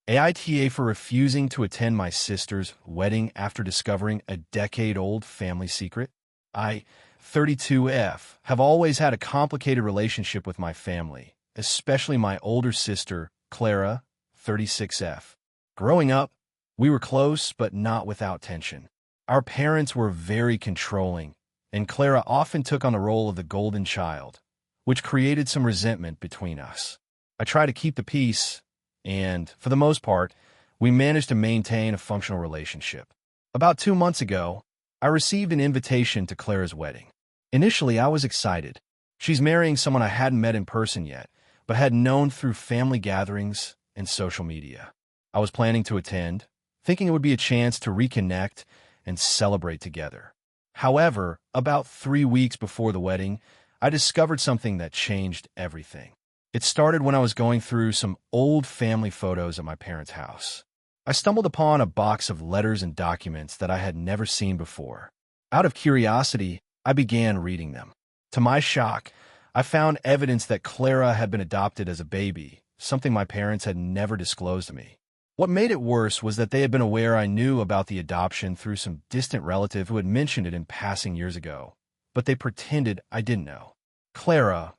AITA for refusing to attend my sister's wedding after discovering a decade-old family secret. I, 32F, have always had a complicated relationship with my family, especially my older sister, Clara, 36F. Growing up, we were close but not without tension. Our parents were very controlling, and Clara often took on the role of the golden child, which created some resentment between us. I tried to keep the peace, and, for the most part, we managed to maintain a functional relationship. About 2 months ago, I received an invitation to Clara's wedding. Initially, I was excited. She's marrying someone I hadn't met in person yet, but had known through family gatherings and social media. I was planning to attend, thinking it would be a chance to reconnect and celebrate together. However, about 3 weeks before the wedding, I discovered something that changed everything. It started when I was going through some old family photos at my parents' house. I stumbled upon a box of letters and documents that I had never seen before. Out of curiosity, I began reading them. To my shock, I found evidence that Clara had been adopted as a baby, something my parents had never disclosed to me. What made it worse was that they had been aware I knew about the adoption through some distant relative who had mentioned it in passing years ago, but they pretended I didn't know. Clara,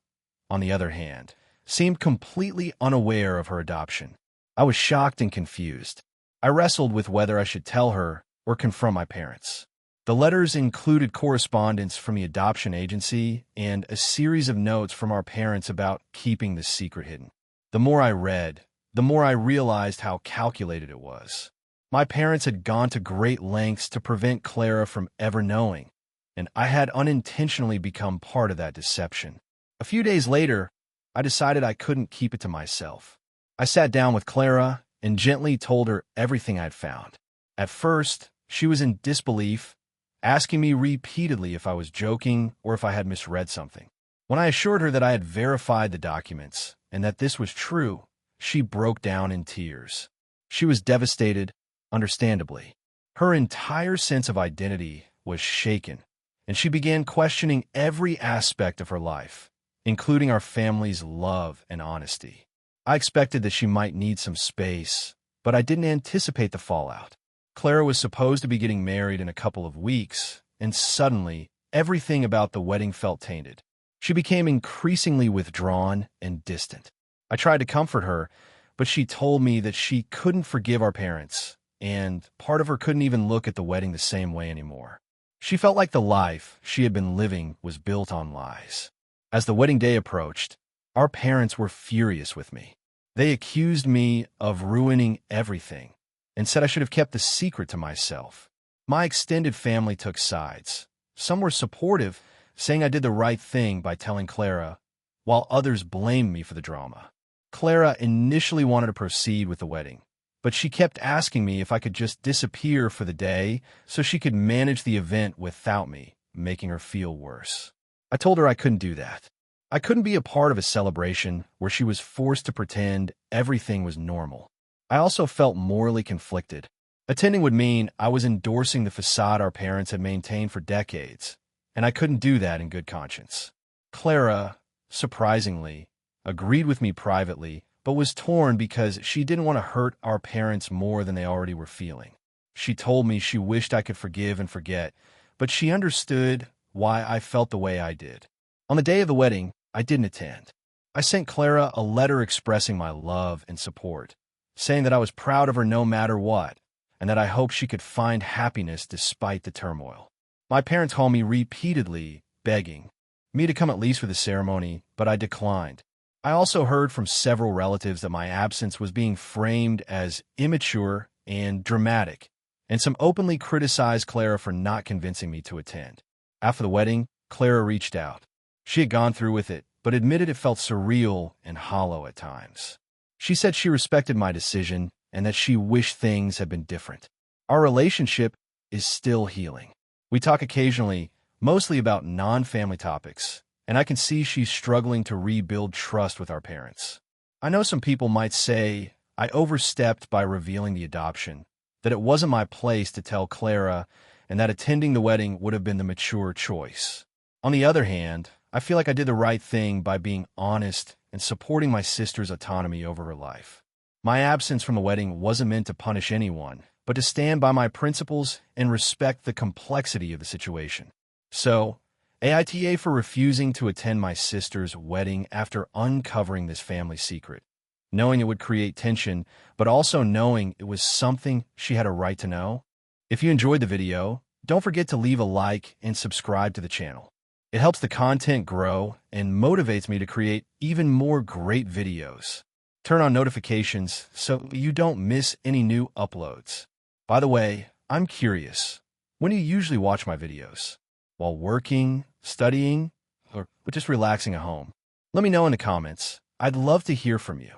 on the other hand, seemed completely unaware of her adoption. I was shocked and confused. I wrestled with whether I should tell her or confront my parents. The letters included correspondence from the adoption agency and a series of notes from our parents about keeping the secret hidden. The more I read, the more I realized how calculated it was. My parents had gone to great lengths to prevent Clara from ever knowing, and I had unintentionally become part of that deception. A few days later, I decided I couldn't keep it to myself. I sat down with Clara and gently told her everything I'd found. At first, she was in disbelief, asking me repeatedly if I was joking or if I had misread something. When I assured her that I had verified the documents and that this was true, she broke down in tears. She was devastated, understandably. Her entire sense of identity was shaken, and she began questioning every aspect of her life, including our family's love and honesty. I expected that she might need some space, but I didn't anticipate the fallout. Clara was supposed to be getting married in a couple of weeks, and suddenly, everything about the wedding felt tainted. She became increasingly withdrawn and distant. I tried to comfort her, but she told me that she couldn't forgive our parents, and part of her couldn't even look at the wedding the same way anymore. She felt like the life she had been living was built on lies. As the wedding day approached, our parents were furious with me. They accused me of ruining everything and said I should have kept the secret to myself. My extended family took sides. Some were supportive, saying I did the right thing by telling Clara, while others blamed me for the drama. Clara initially wanted to proceed with the wedding, but she kept asking me if I could just disappear for the day so she could manage the event without me, making her feel worse. I told her I couldn't do that. I couldn't be a part of a celebration where she was forced to pretend everything was normal. I also felt morally conflicted. Attending would mean I was endorsing the facade our parents had maintained for decades, and I couldn't do that in good conscience. Clara, surprisingly, agreed with me privately, but was torn because she didn't want to hurt our parents more than they already were feeling. She told me she wished I could forgive and forget, but she understood why I felt the way I did. On the day of the wedding, I didn't attend. I sent Clara a letter expressing my love and support, saying that I was proud of her no matter what, and that I hoped she could find happiness despite the turmoil. My parents called me repeatedly, begging me to come at least for the ceremony, but I declined. I also heard from several relatives that my absence was being framed as immature and dramatic, and some openly criticized Clara for not convincing me to attend. After the wedding, Clara reached out. She had gone through with it, but admitted it felt surreal and hollow at times. She said she respected my decision and that she wished things had been different. Our relationship is still healing. We talk occasionally, mostly about non-family topics, and I can see she's struggling to rebuild trust with our parents. I know some people might say I overstepped by revealing the adoption, that it wasn't my place to tell Clara, and that attending the wedding would have been the mature choice. On the other hand, I feel like I did the right thing by being honest and supporting my sister's autonomy over her life. My absence from the wedding wasn't meant to punish anyone, but to stand by my principles and respect the complexity of the situation. So, AITA for refusing to attend my sister's wedding after uncovering this family secret, knowing it would create tension, but also knowing it was something she had a right to know. If you enjoyed the video, don't forget to leave a like and subscribe to the channel. It helps the content grow and motivates me to create even more great videos. Turn on notifications so you don't miss any new uploads. By the way, I'm curious, when do you usually watch my videos? While working, studying, or just relaxing at home? Let me know in the comments. I'd love to hear from you.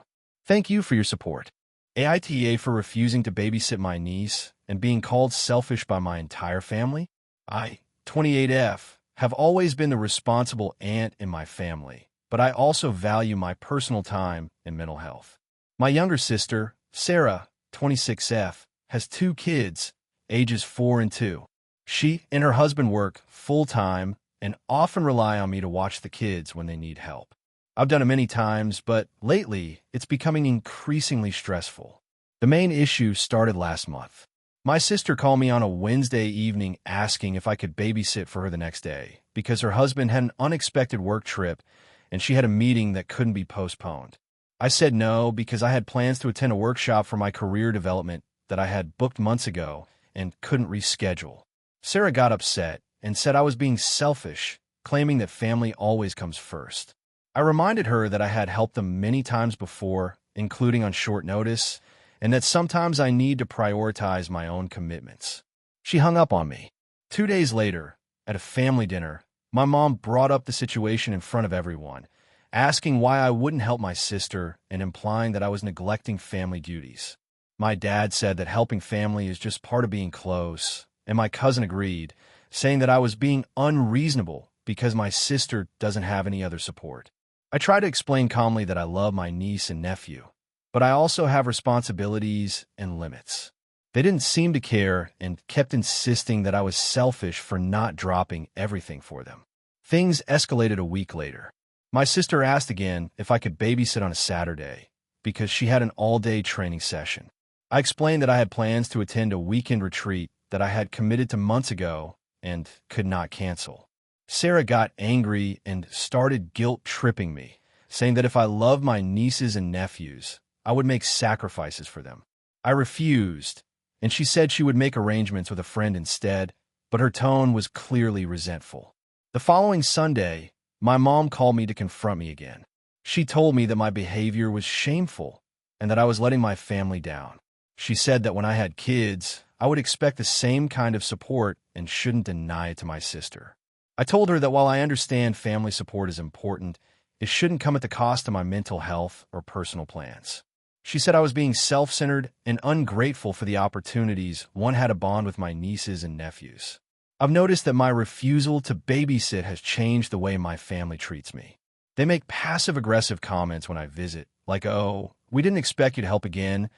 Thank you for your support. AITA for refusing to babysit my niece and being called selfish by my entire family? I, 28F, have always been the responsible aunt in my family, but I also value my personal time and mental health. My younger sister, Sarah, 26F, has 2 kids, ages 4 and 2. She and her husband work full-time and often rely on me to watch the kids when they need help. I've done it many times, but lately it's becoming increasingly stressful. The main issue started last month. My sister called me on a Wednesday evening asking if I could babysit for her the next day because her husband had an unexpected work trip and she had a meeting that couldn't be postponed. I said no because I had plans to attend a workshop for my career development that I had booked months ago and couldn't reschedule. Sarah got upset and said I was being selfish, claiming that family always comes first. I reminded her that I had helped them many times before, including on short notice, and that sometimes I need to prioritize my own commitments. She hung up on me. 2 days later, at a family dinner, my mom brought up the situation in front of everyone, asking why I wouldn't help my sister and implying that I was neglecting family duties. My dad said that helping family is just part of being close, and my cousin agreed, saying that I was being unreasonable because my sister doesn't have any other support. I tried to explain calmly that I love my niece and nephew, but I also have responsibilities and limits. They didn't seem to care and kept insisting that I was selfish for not dropping everything for them. Things escalated a week later. My sister asked again if I could babysit on a Saturday because she had an all-day training session. I explained that I had plans to attend a weekend retreat that I had committed to months ago and could not cancel. Sarah got angry and started guilt-tripping me, saying that if I loved my nieces and nephews, I would make sacrifices for them. I refused, and she said she would make arrangements with a friend instead, but her tone was clearly resentful. The following Sunday, my mom called me to confront me again. She told me that my behavior was shameful and that I was letting my family down. She said that when I had kids, I would expect the same kind of support and shouldn't deny it to my sister. I told her that while I understand family support is important, it shouldn't come at the cost of my mental health or personal plans. She said I was being self-centered and ungrateful for the opportunities one had to bond with my nieces and nephews. I've noticed that my refusal to babysit has changed the way my family treats me. They make passive-aggressive comments when I visit, like, "Oh, we didn't expect you to help again,"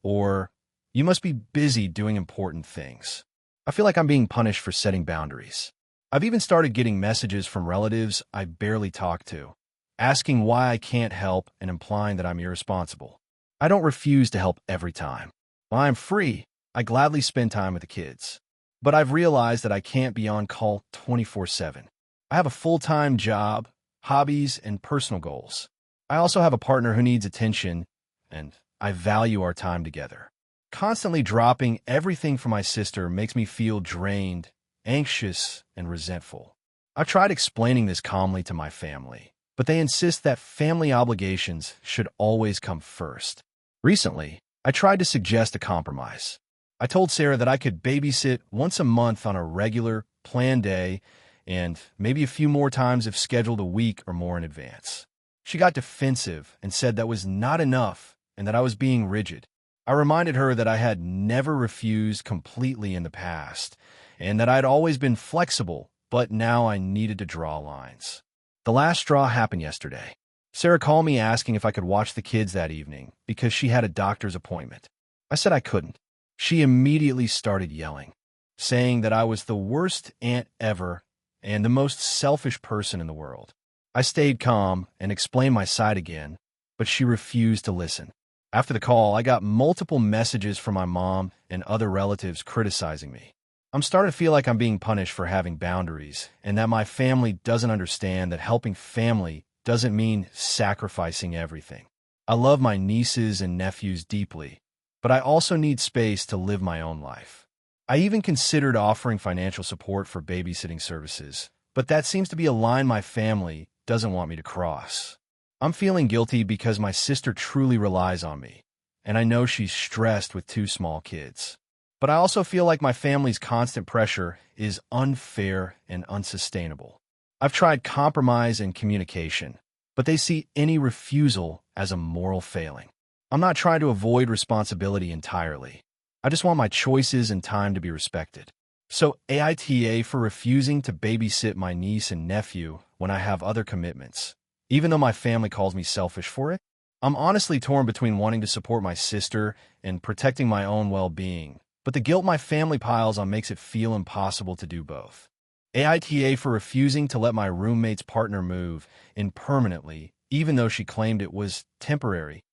or "You must be busy doing important things." I feel like I'm being punished for setting boundaries. I've even started getting messages from relatives I barely talk to, asking why I can't help and implying that I'm irresponsible. I don't refuse to help every time. While I'm free, I gladly spend time with the kids. But I've realized that I can't be on call 24/7. I have a full-time job, hobbies, and personal goals. I also have a partner who needs attention, and I value our time together. Constantly dropping everything for my sister makes me feel drained, anxious, and resentful. I've tried explaining this calmly to my family, but they insist that family obligations should always come first. Recently, I tried to suggest a compromise. I told Sarah that I could babysit once a month on a regular, planned day, and maybe a few more times if scheduled a week or more in advance. She got defensive and said that was not enough and that I was being rigid. I reminded her that I had never refused completely in the past, and that I'd always been flexible, but now I needed to draw lines. The last straw happened yesterday. Sarah called me asking if I could watch the kids that evening because she had a doctor's appointment. I said I couldn't. She immediately started yelling, saying that I was the worst aunt ever and the most selfish person in the world. I stayed calm and explained my side again, but she refused to listen. After the call, I got multiple messages from my mom and other relatives criticizing me. I'm starting to feel like I'm being punished for having boundaries, and that my family doesn't understand that helping family doesn't mean sacrificing everything. I love my nieces and nephews deeply, but I also need space to live my own life. I even considered offering financial support for babysitting services, but that seems to be a line my family doesn't want me to cross. I'm feeling guilty because my sister truly relies on me, and I know she's stressed with 2 small kids. But I also feel like my family's constant pressure is unfair and unsustainable. I've tried compromise and communication, but they see any refusal as a moral failing. I'm not trying to avoid responsibility entirely. I just want my choices and time to be respected. So AITA for refusing to babysit my niece and nephew when I have other commitments. Even though my family calls me selfish for it, I'm honestly torn between wanting to support my sister and protecting my own well-being. But the guilt my family piles on makes it feel impossible to do both. AITA for refusing to let my roommate's partner move in permanently, even though she claimed it was temporary.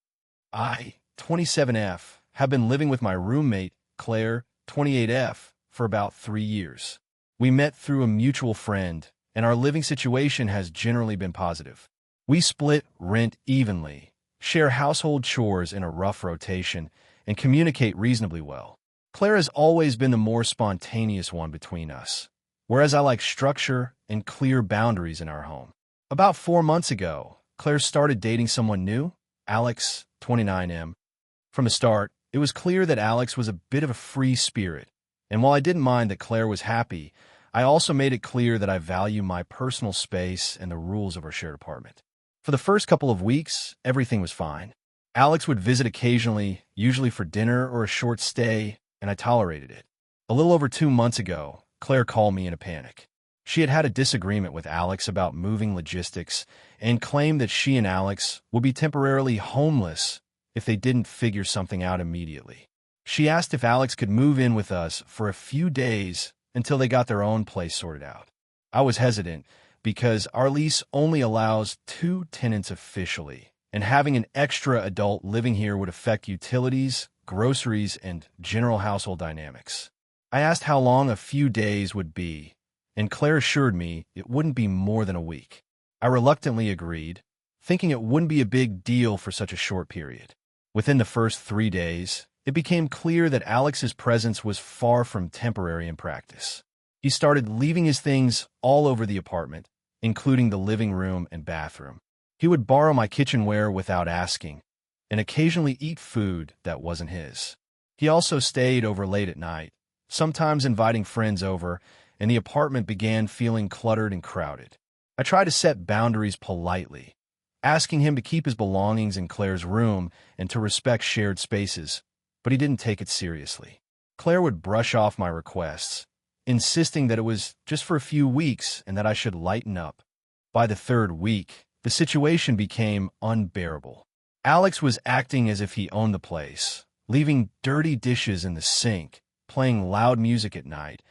I, 27F, have been living with my roommate, Claire, 28F, for about 3 years. We met through a mutual friend, and our living situation has generally been positive. We split rent evenly, share household chores in a rough rotation, and communicate reasonably well. Claire has always been the more spontaneous one between us, whereas I like structure and clear boundaries in our home. About 4 months ago, Claire started dating someone new, Alex, 29M. From the start, it was clear that Alex was a bit of a free spirit, and while I didn't mind that Claire was happy, I also made it clear that I value my personal space and the rules of our shared apartment. For the first couple of weeks, everything was fine. Alex would visit occasionally, usually for dinner or a short stay, and I tolerated it. A little over 2 months ago, Claire called me in a panic. She had had a disagreement with Alex about moving logistics and claimed that she and Alex would be temporarily homeless if they didn't figure something out immediately. She asked if Alex could move in with us for a few days until they got their own place sorted out. I was hesitant because our lease only allows 2 tenants officially, and having an extra adult living here would affect utilities, groceries, and general household dynamics. I asked how long a few days would be, and Claire assured me it wouldn't be more than a week. I reluctantly agreed, thinking it wouldn't be a big deal for such a short period. Within the first 3 days, it became clear that Alex's presence was far from temporary in practice. He started leaving his things all over the apartment, including the living room and bathroom. He would borrow my kitchenware without asking, and occasionally eat food that wasn't his. He also stayed over late at night, sometimes inviting friends over, and the apartment began feeling cluttered and crowded. I tried to set boundaries politely, asking him to keep his belongings in Claire's room and to respect shared spaces, but he didn't take it seriously. Claire would brush off my requests, insisting that it was just for a few weeks and that I should lighten up. By the 3rd week, the situation became unbearable. Alex was acting as if he owned the place, leaving dirty dishes in the sink, playing loud music at night,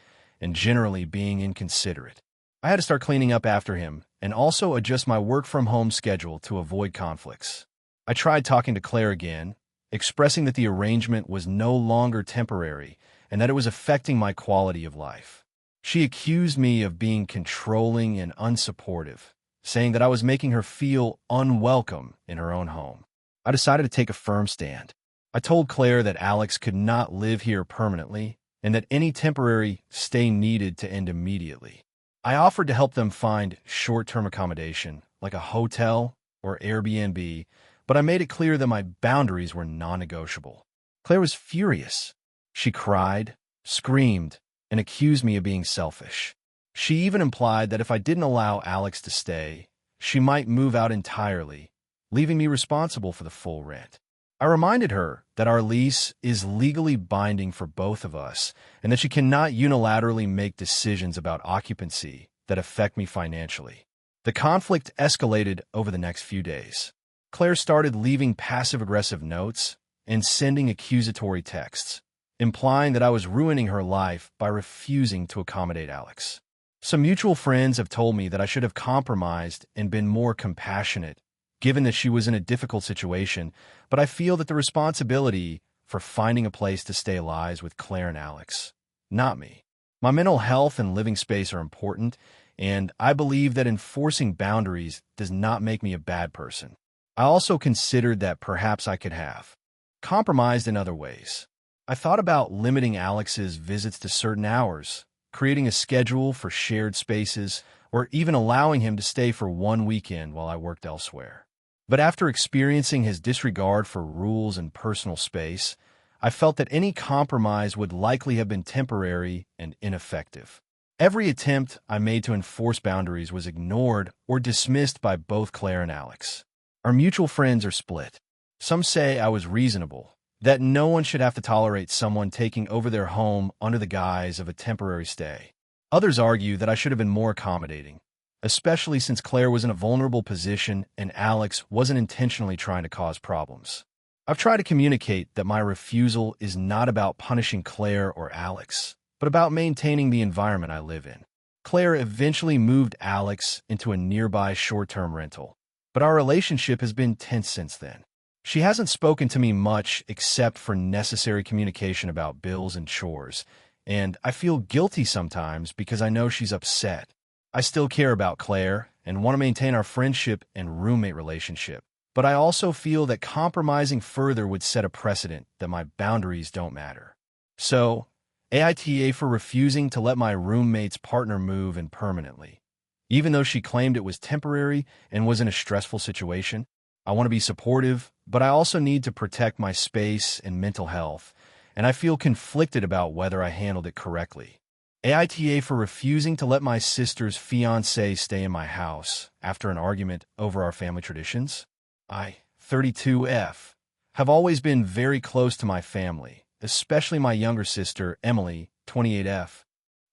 and generally being inconsiderate. I had to start cleaning up after him and also adjust my work-from-home schedule to avoid conflicts. I tried talking to Claire again, expressing that the arrangement was no longer temporary and that it was affecting my quality of life. She accused me of being controlling and unsupportive, saying that I was making her feel unwelcome in her own home. I decided to take a firm stand. I told Claire that Alex could not live here permanently and that any temporary stay needed to end immediately. I offered to help them find short-term accommodation, like a hotel or Airbnb, but I made it clear that my boundaries were non-negotiable. Claire was furious. She cried, screamed, and accused me of being selfish. She even implied that if I didn't allow Alex to stay, she might move out entirely, leaving me responsible for the full rent. I reminded her that our lease is legally binding for both of us and that she cannot unilaterally make decisions about occupancy that affect me financially. The conflict escalated over the next few days. Claire started leaving passive-aggressive notes and sending accusatory texts, implying that I was ruining her life by refusing to accommodate Alex. Some mutual friends have told me that I should have compromised and been more compassionate given that she was in a difficult situation, but I feel that the responsibility for finding a place to stay lies with Claire and Alex, not me. My mental health and living space are important, and I believe that enforcing boundaries does not make me a bad person. I also considered that perhaps I could have compromised in other ways. I thought about limiting Alex's visits to certain hours, creating a schedule for shared spaces, or even allowing him to stay for one weekend while I worked elsewhere. But after experiencing his disregard for rules and personal space, I felt that any compromise would likely have been temporary and ineffective. Every attempt I made to enforce boundaries was ignored or dismissed by both Claire and Alex. Our mutual friends are split. Some say I was reasonable, that no one should have to tolerate someone taking over their home under the guise of a temporary stay. Others argue that I should have been more accommodating, especially since Claire was in a vulnerable position and Alex wasn't intentionally trying to cause problems. I've tried to communicate that my refusal is not about punishing Claire or Alex, but about maintaining the environment I live in. Claire eventually moved Alex into a nearby short-term rental, but our relationship has been tense since then. She hasn't spoken to me much except for necessary communication about bills and chores, and I feel guilty sometimes because I know she's upset. I still care about Claire and want to maintain our friendship and roommate relationship, but I also feel that compromising further would set a precedent that my boundaries don't matter. So, AITA for refusing to let my roommate's partner move in permanently. Even though she claimed it was temporary and was in a stressful situation, I want to be supportive, but I also need to protect my space and mental health, and I feel conflicted about whether I handled it correctly. AITA for refusing to let my sister's fiancé stay in my house after an argument over our family traditions. I, 32F, have always been very close to my family, especially my younger sister, Emily, 28F.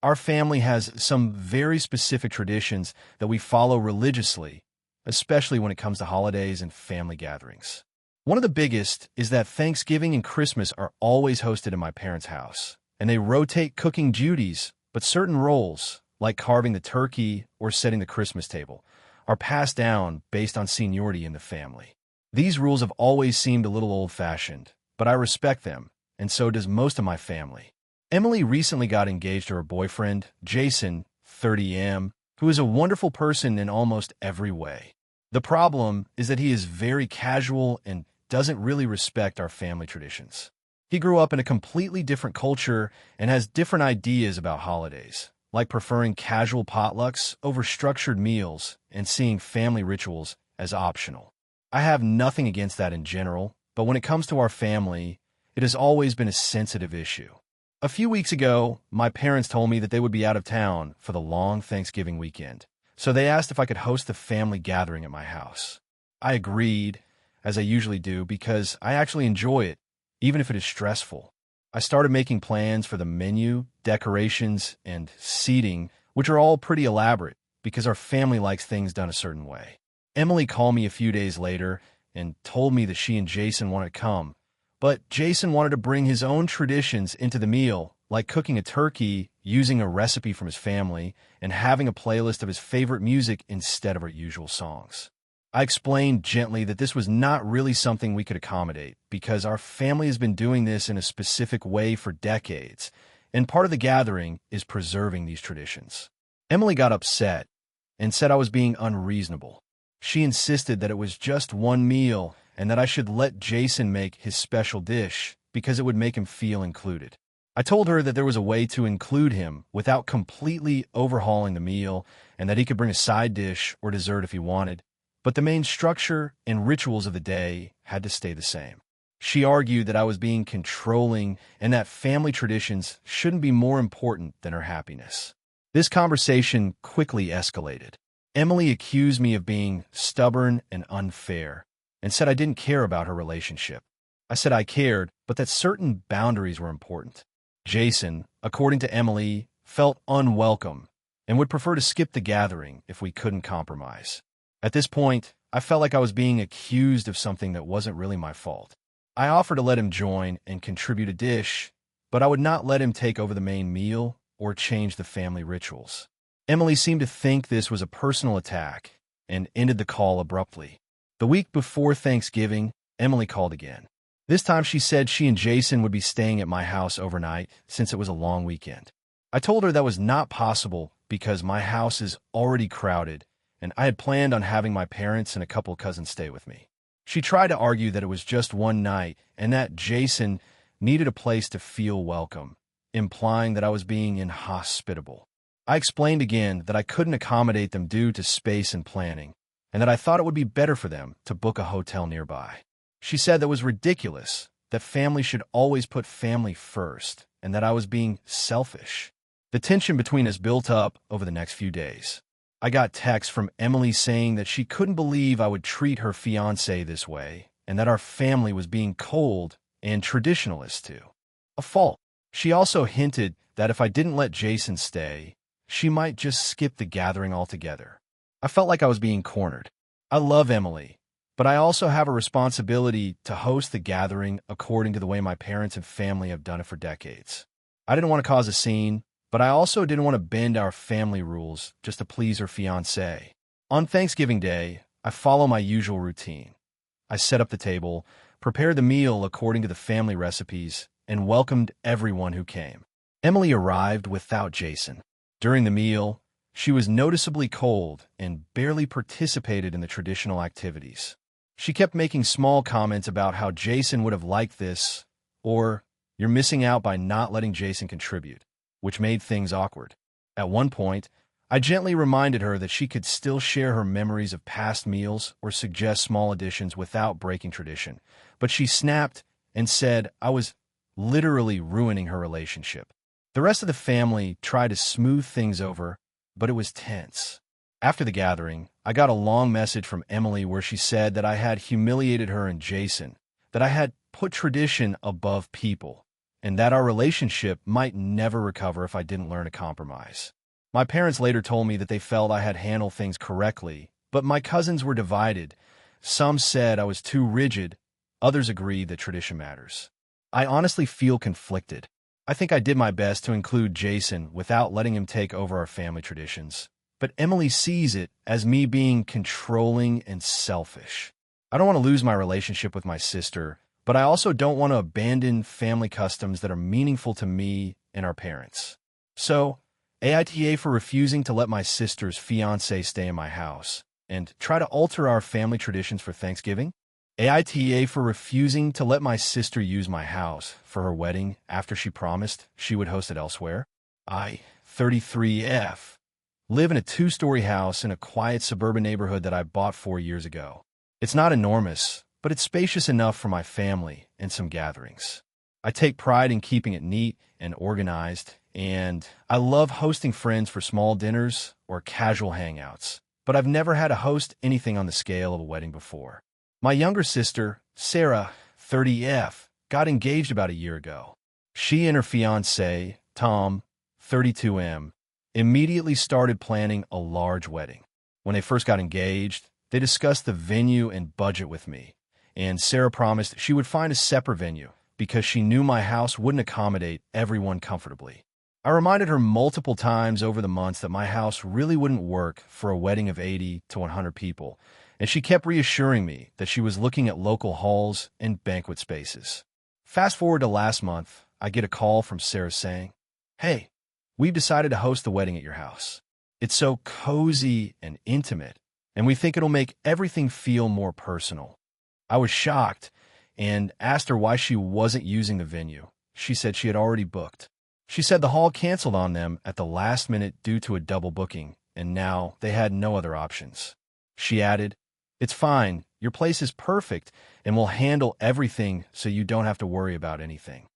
Our family has some very specific traditions that we follow religiously, especially when it comes to holidays and family gatherings. One of the biggest is that Thanksgiving and Christmas are always hosted in my parents' house, and they rotate cooking duties, but certain roles, like carving the turkey or setting the Christmas table, are passed down based on seniority in the family. These rules have always seemed a little old-fashioned, but I respect them, and so does most of my family. Emily recently got engaged to her boyfriend, Jason, 30M, who is a wonderful person in almost every way. The problem is that he is very casual and doesn't really respect our family traditions. He grew up in a completely different culture and has different ideas about holidays, like preferring casual potlucks over structured meals and seeing family rituals as optional. I have nothing against that in general, but when it comes to our family, it has always been a sensitive issue. A few weeks ago, my parents told me that they would be out of town for the long Thanksgiving weekend, so they asked if I could host a family gathering at my house. I agreed, as I usually do, because I actually enjoy it, even if it is stressful. I started making plans for the menu, decorations, and seating, which are all pretty elaborate because our family likes things done a certain way. Emily called me a few days later and told me that she and Jason wanted to come, but Jason wanted to bring his own traditions into the meal, like cooking a turkey, using a recipe from his family, and having a playlist of his favorite music instead of our usual songs. I explained gently that this was not really something we could accommodate because our family has been doing this in a specific way for decades, and part of the gathering is preserving these traditions. Emily got upset and said I was being unreasonable. She insisted that it was just one meal and that I should let Jason make his special dish because it would make him feel included. I told her that there was a way to include him without completely overhauling the meal and that he could bring a side dish or dessert if he wanted, but the main structure and rituals of the day had to stay the same. She argued that I was being controlling and that family traditions shouldn't be more important than her happiness. This conversation quickly escalated. Emily accused me of being stubborn and unfair and said I didn't care about her relationship. I said I cared, but that certain boundaries were important. Jason, according to Emily, felt unwelcome and would prefer to skip the gathering if we couldn't compromise. At this point, I felt like I was being accused of something that wasn't really my fault. I offered to let him join and contribute a dish, but I would not let him take over the main meal or change the family rituals. Emily seemed to think this was a personal attack and ended the call abruptly. The week before Thanksgiving, Emily called again. This time she said she and Jason would be staying at my house overnight since it was a long weekend. I told her that was not possible because my house is already crowded and I had planned on having my parents and a couple cousins stay with me. She tried to argue that it was just one night and that Jason needed a place to feel welcome, implying that I was being inhospitable. I explained again that I couldn't accommodate them due to space and planning, and that I thought it would be better for them to book a hotel nearby. She said that was ridiculous, that family should always put family first, and that I was being selfish. The tension between us built up over the next few days. I got texts from Emily saying that she couldn't believe I would treat her fiancé this way, and that our family was being cold and traditionalist too. A fault. She also hinted that if I didn't let Jason stay, she might just skip the gathering altogether. I felt like I was being cornered. I love Emily, but I also have a responsibility to host the gathering according to the way my parents and family have done it for decades. I didn't want to cause a scene, but I also didn't want to bend our family rules just to please her fiancé. On Thanksgiving Day, I follow my usual routine. I set up the table, prepared the meal according to the family recipes, and welcomed everyone who came. Emily arrived without Jason. During the meal, she was noticeably cold and barely participated in the traditional activities. She kept making small comments about how Jason would have liked this, or, "You're missing out by not letting Jason contribute," which made things awkward. At one point, I gently reminded her that she could still share her memories of past meals or suggest small additions without breaking tradition, but she snapped and said I was literally ruining her relationship. The rest of the family tried to smooth things over, but it was tense. After the gathering, I got a long message from Emily where she said that I had humiliated her and Jason, that I had put tradition above people, and that our relationship might never recover if I didn't learn to compromise. My parents later told me that they felt I had handled things correctly, but my cousins were divided. Some said I was too rigid, others agreed that tradition matters. I honestly feel conflicted. I think I did my best to include Jason without letting him take over our family traditions, but Emily sees it as me being controlling and selfish. I don't want to lose my relationship with my sister, but I also don't want to abandon family customs that are meaningful to me and our parents. So, AITA for refusing to let my sister's fiancé stay in my house and try to alter our family traditions for Thanksgiving. AITA for refusing to let my sister use my house for her wedding after she promised she would host it elsewhere. I, 33F, live in a 2-story house in a quiet suburban neighborhood that I bought 4 years ago. It's not enormous, but it's spacious enough for my family and some gatherings. I take pride in keeping it neat and organized, and I love hosting friends for small dinners or casual hangouts, but I've never had to host anything on the scale of a wedding before. My younger sister, Sarah, 30F, got engaged about a year ago. She and her fiancé, Tom, 32M, immediately started planning a large wedding. When they first got engaged, they discussed the venue and budget with me, and Sarah promised she would find a separate venue because she knew my house wouldn't accommodate everyone comfortably. I reminded her multiple times over the months that my house really wouldn't work for a wedding of 80 to 100 people, and she kept reassuring me that she was looking at local halls and banquet spaces. Fast forward to last month, I get a call from Sarah saying, "Hey, we've decided to host the wedding at your house. It's so cozy and intimate, and we think it'll make everything feel more personal." I was shocked and asked her why she wasn't using the venue. She said she had already booked. She said the hall canceled on them at the last minute due to a double booking, and now they had no other options. She added, "It's fine, your place is perfect, and we'll handle everything so you don't have to worry about anything."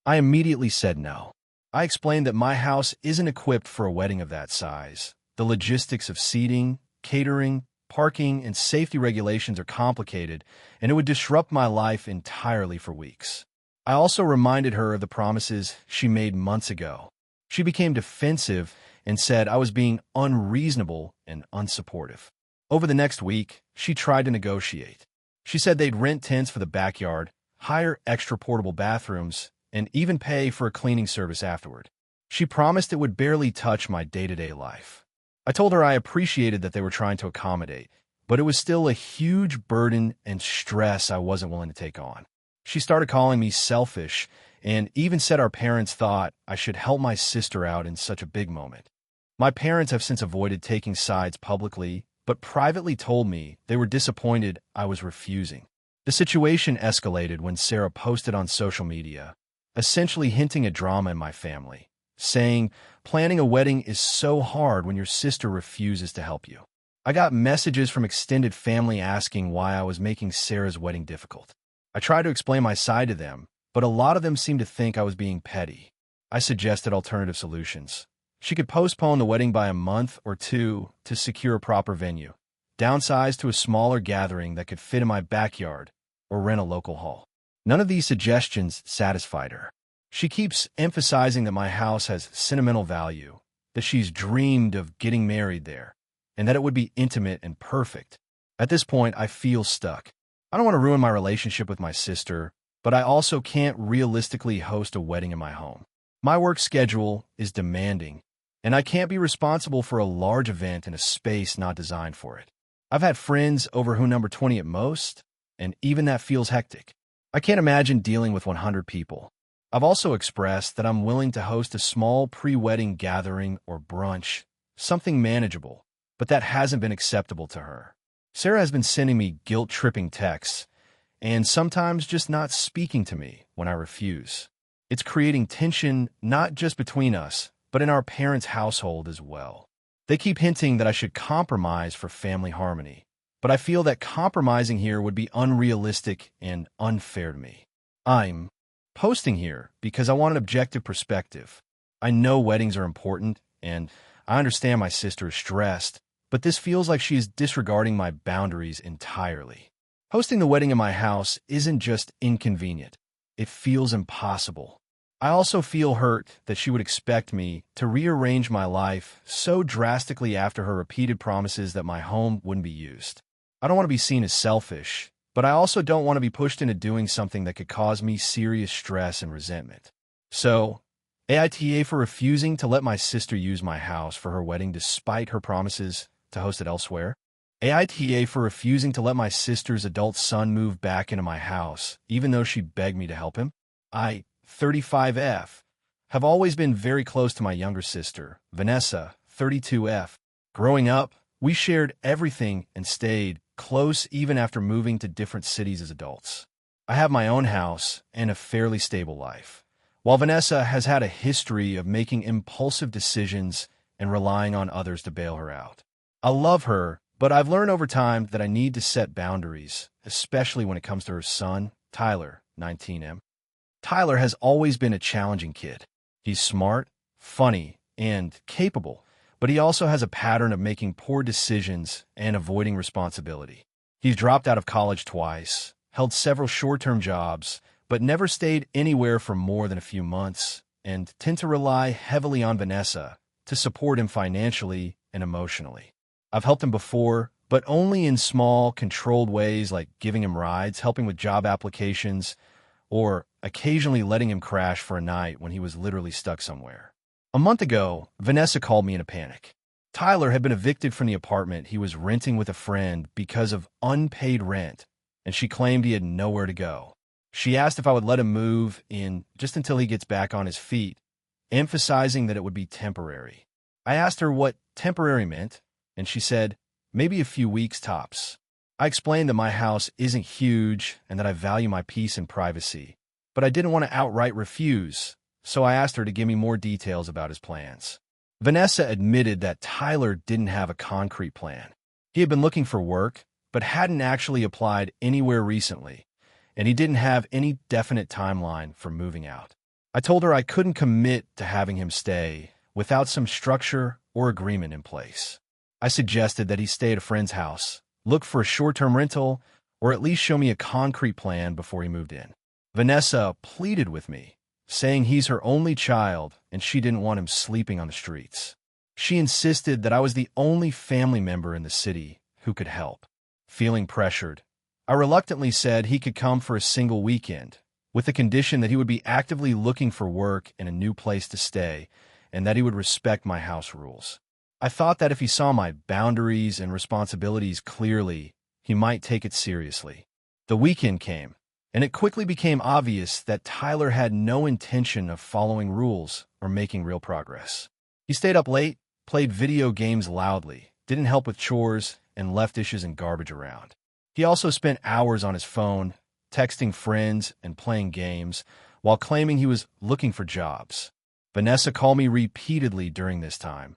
I immediately said no. I explained that my house isn't equipped for a wedding of that size. The logistics of seating, catering, parking, and safety regulations are complicated, and it would disrupt my life entirely for weeks. I also reminded her of the promises she made months ago. She became defensive and said I was being unreasonable and unsupportive. Over the next week, she tried to negotiate. She said they'd rent tents for the backyard, hire extra portable bathrooms, and even pay for a cleaning service afterward. She promised it would barely touch my day-to-day life. I told her I appreciated that they were trying to accommodate, but it was still a huge burden and stress I wasn't willing to take on. She started calling me selfish and even said our parents thought I should help my sister out in such a big moment. My parents have since avoided taking sides publicly, but privately told me they were disappointed I was refusing. The situation escalated when Sarah posted on social media, essentially hinting at drama in my family, saying, "Planning a wedding is so hard when your sister refuses to help you." I got messages from extended family asking why I was making Sarah's wedding difficult. I tried to explain my side to them, but a lot of them seemed to think I was being petty. I suggested alternative solutions. She could postpone the wedding by a month or two to secure a proper venue, downsize to a smaller gathering that could fit in my backyard, or rent a local hall. None of these suggestions satisfied her. She keeps emphasizing that my house has sentimental value, that she's dreamed of getting married there, and that it would be intimate and perfect. At this point, I feel stuck. I don't want to ruin my relationship with my sister, but I also can't realistically host a wedding in my home. My work schedule is demanding, and I can't be responsible for a large event in a space not designed for it. I've had friends over who number 20 at most, and even that feels hectic. I can't imagine dealing with 100 people. I've also expressed that I'm willing to host a small pre-wedding gathering or brunch, something manageable, but that hasn't been acceptable to her. Sarah has been sending me guilt-tripping texts, and sometimes just not speaking to me when I refuse. It's creating tension not just between us, but in our parents' household as well. They keep hinting that I should compromise for family harmony, but I feel that compromising here would be unrealistic and unfair to me. I'm posting here because I want an objective perspective. I know weddings are important, and I understand my sister is stressed, but this feels like she is disregarding my boundaries entirely. Hosting the wedding in my house isn't just inconvenient. It feels impossible. I also feel hurt that she would expect me to rearrange my life so drastically after her repeated promises that my home wouldn't be used. I don't want to be seen as selfish, but I also don't want to be pushed into doing something that could cause me serious stress and resentment. So, AITA for refusing to let my sister use my house for her wedding despite her promises to host it elsewhere. AITA for refusing to let my sister's adult son move back into my house, even though she begged me to help him. I, 35F, have always been very close to my younger sister, Vanessa, 32F. Growing up, we shared everything and stayed close even after moving to different cities as adults. I have my own house and a fairly stable life, while Vanessa has had a history of making impulsive decisions and relying on others to bail her out. I love her, but I've learned over time that I need to set boundaries, especially when it comes to her son, Tyler, 19M. Tyler has always been a challenging kid. He's smart, funny, and capable, but he also has a pattern of making poor decisions and avoiding responsibility. He's dropped out of college twice, held several short-term jobs, but never stayed anywhere for more than a few months, and tend to rely heavily on Vanessa to support him financially and emotionally. I've helped him before, but only in small, controlled ways like giving him rides, helping with job applications, or occasionally letting him crash for a night when he was literally stuck somewhere. A month ago, Vanessa called me in a panic. Tyler had been evicted from the apartment he was renting with a friend because of unpaid rent, and she claimed he had nowhere to go. She asked if I would let him move in just until he gets back on his feet, emphasizing that it would be temporary. I asked her what temporary meant, and she said, maybe a few weeks tops. I explained that my house isn't huge and that I value my peace and privacy, but I didn't want to outright refuse, so I asked her to give me more details about his plans. Vanessa admitted that Tyler didn't have a concrete plan. He had been looking for work, but hadn't actually applied anywhere recently, and he didn't have any definite timeline for moving out. I told her I couldn't commit to having him stay without some structure or agreement in place. I suggested that he stay at a friend's house, look for a short-term rental, or at least show me a concrete plan before he moved in. Vanessa pleaded with me, saying he's her only child and she didn't want him sleeping on the streets. She insisted that I was the only family member in the city who could help. Feeling pressured, I reluctantly said he could come for a single weekend, with the condition that he would be actively looking for work and a new place to stay, and that he would respect my house rules. I thought that if he saw my boundaries and responsibilities clearly, he might take it seriously. The weekend came, and it quickly became obvious that Tyler had no intention of following rules or making real progress. He stayed up late, played video games loudly, didn't help with chores, and left dishes and garbage around. He also spent hours on his phone, texting friends and playing games, while claiming he was looking for jobs. Vanessa called me repeatedly during this time,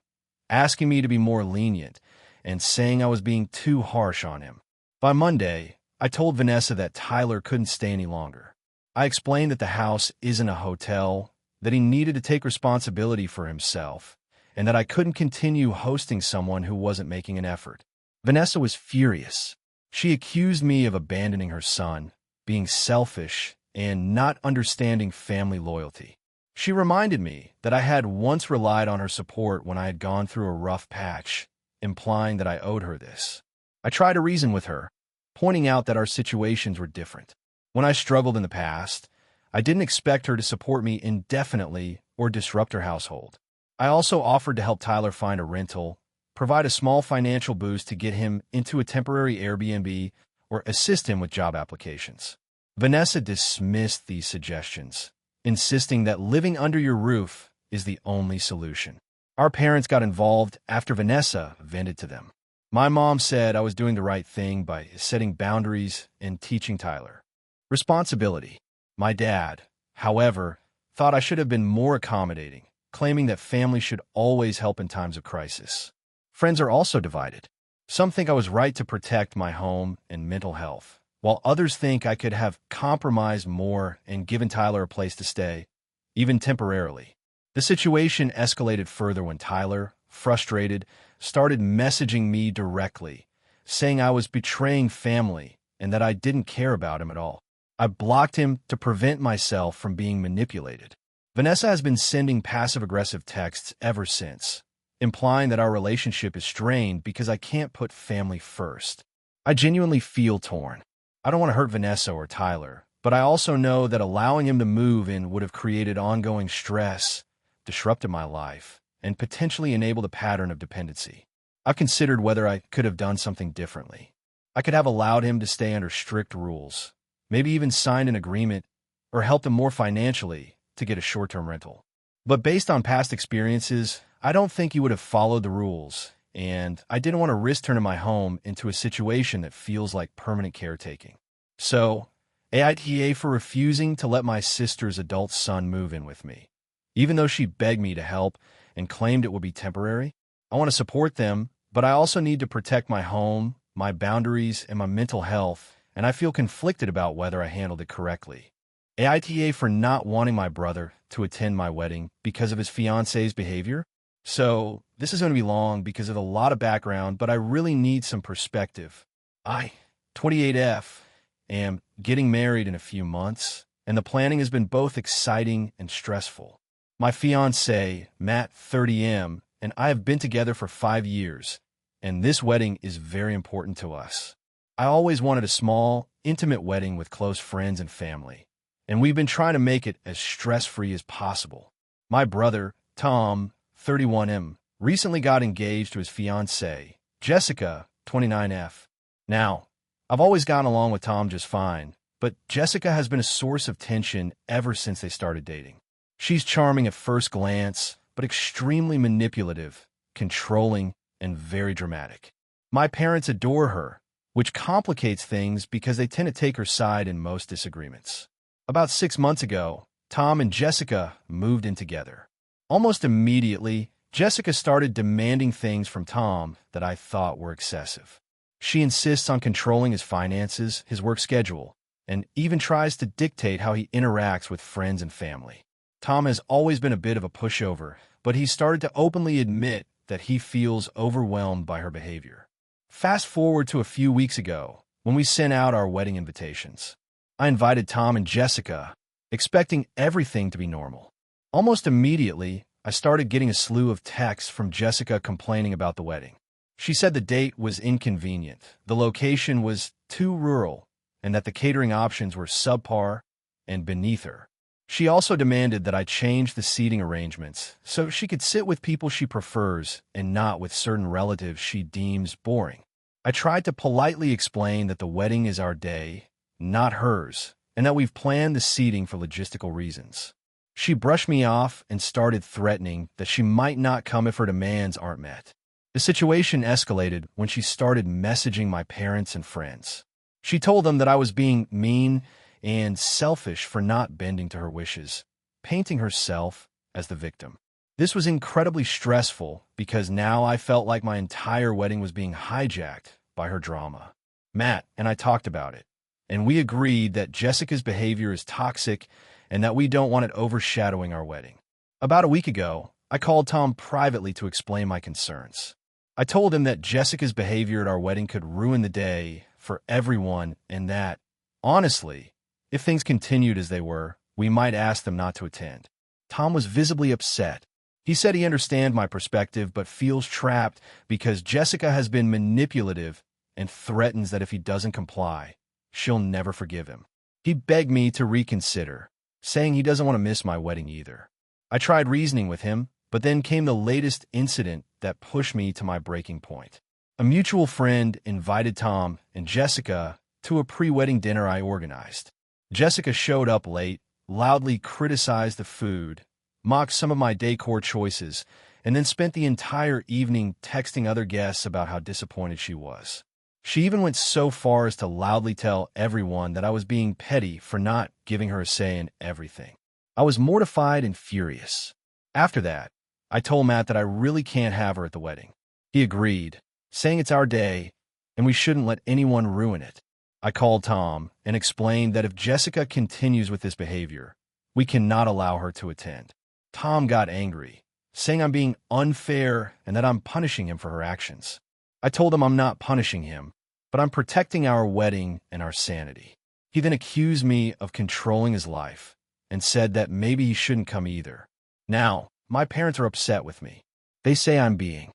asking me to be more lenient and saying I was being too harsh on him. By Monday, I told Vanessa that Tyler couldn't stay any longer. I explained that the house isn't a hotel, that he needed to take responsibility for himself, and that I couldn't continue hosting someone who wasn't making an effort. Vanessa was furious. She accused me of abandoning her son, being selfish, and not understanding family loyalty. She reminded me that I had once relied on her support when I had gone through a rough patch, implying that I owed her this. I tried to reason with her, pointing out that our situations were different. When I struggled in the past, I didn't expect her to support me indefinitely or disrupt her household. I also offered to help Tyler find a rental, provide a small financial boost to get him into a temporary Airbnb, or assist him with job applications. Vanessa dismissed these suggestions, insisting that living under your roof is the only solution. Our parents got involved after Vanessa vented to them. My mom said I was doing the right thing by setting boundaries and teaching Tyler responsibility. My dad, however, thought I should have been more accommodating, claiming that family should always help in times of crisis. Friends are also divided. Some think I was right to protect my home and mental health, while others think I could have compromised more and given Tyler a place to stay, even temporarily. The situation escalated further when Tyler, frustrated, started messaging me directly, saying I was betraying family and that I didn't care about him at all. I blocked him to prevent myself from being manipulated. Vanessa has been sending passive-aggressive texts ever since, implying that our relationship is strained because I can't put family first. I genuinely feel torn. I don't want to hurt Vanessa or Tyler, but I also know that allowing him to move in would have created ongoing stress, disrupted my life, and potentially enabled a pattern of dependency. I've considered whether I could have done something differently. I could have allowed him to stay under strict rules, maybe even signed an agreement, or helped him more financially to get a short-term rental. But based on past experiences, I don't think he would have followed the rules, and I didn't want to risk turning my home into a situation that feels like permanent caretaking. So, AITA for refusing to let my sister's adult son move in with me. Even though she begged me to help and claimed it would be temporary, I want to support them, but I also need to protect my home, my boundaries, and my mental health, and I feel conflicted about whether I handled it correctly. AITA for not wanting my brother to attend my wedding because of his fiance's behavior. So, this is going to be long because of a lot of background, but I really need some perspective. I, 28F, am getting married in a few months, and the planning has been both exciting and stressful. My fiancé, Matt, 30M, and I have been together for 5 years, and this wedding is very important to us. I always wanted a small, intimate wedding with close friends and family, and we've been trying to make it as stress-free as possible. My brother, Tom, 31M, recently got engaged to his fiancée, Jessica, 29F. Now, I've always gotten along with Tom just fine, but Jessica has been a source of tension ever since they started dating. She's charming at first glance, but extremely manipulative, controlling, and very dramatic. My parents adore her, which complicates things because they tend to take her side in most disagreements. About 6 months ago, Tom and Jessica moved in together. Almost immediately, Jessica started demanding things from Tom that I thought were excessive. She insists on controlling his finances, his work schedule, and even tries to dictate how he interacts with friends and family. Tom has always been a bit of a pushover, but he's started to openly admit that he feels overwhelmed by her behavior. Fast forward to a few weeks ago, when we sent out our wedding invitations. I invited Tom and Jessica, expecting everything to be normal. Almost immediately, I started getting a slew of texts from Jessica complaining about the wedding. She said the date was inconvenient, the location was too rural, and that the catering options were subpar and beneath her. She also demanded that I change the seating arrangements so she could sit with people she prefers and not with certain relatives she deems boring. I tried to politely explain that the wedding is our day, not hers, and that we've planned the seating for logistical reasons. She brushed me off and started threatening that she might not come if her demands aren't met. The situation escalated when she started messaging my parents and friends. She told them that I was being mean and selfish for not bending to her wishes, painting herself as the victim. This was incredibly stressful because now I felt like my entire wedding was being hijacked by her drama. Matt and I talked about it, and we agreed that Jessica's behavior is toxic and that we don't want it overshadowing our wedding. About a week ago, I called Tom privately to explain my concerns. I told him that Jessica's behavior at our wedding could ruin the day for everyone and that, honestly, if things continued as they were, we might ask them not to attend. Tom was visibly upset. He said he understands my perspective but feels trapped because Jessica has been manipulative and threatens that if he doesn't comply, she'll never forgive him. He begged me to reconsider, saying he doesn't want to miss my wedding either. I tried reasoning with him, but then came the latest incident that pushed me to my breaking point. A mutual friend invited Tom and Jessica to a pre-wedding dinner I organized. Jessica showed up late, loudly criticized the food, mocked some of my decor choices, and then spent the entire evening texting other guests about how disappointed she was. She even went so far as to loudly tell everyone that I was being petty for not giving her a say in everything. I was mortified and furious. After that, I told Matt that I really can't have her at the wedding. He agreed, saying it's our day and we shouldn't let anyone ruin it. I called Tom and explained that if Jessica continues with this behavior, we cannot allow her to attend. Tom got angry, saying I'm being unfair and that I'm punishing him for her actions. I told him I'm not punishing him, but I'm protecting our wedding and our sanity. He then accused me of controlling his life and said that maybe he shouldn't come either. Now, my parents are upset with me. They say I'm being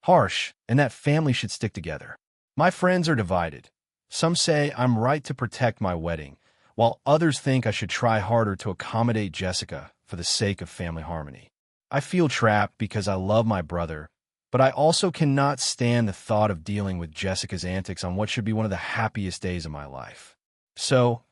harsh and that family should stick together. My friends are divided. Some say I'm right to protect my wedding, while others think I should try harder to accommodate Jessica for the sake of family harmony. I feel trapped because I love my brother, but I also cannot stand the thought of dealing with Jessica's antics on what should be one of the happiest days of my life. So,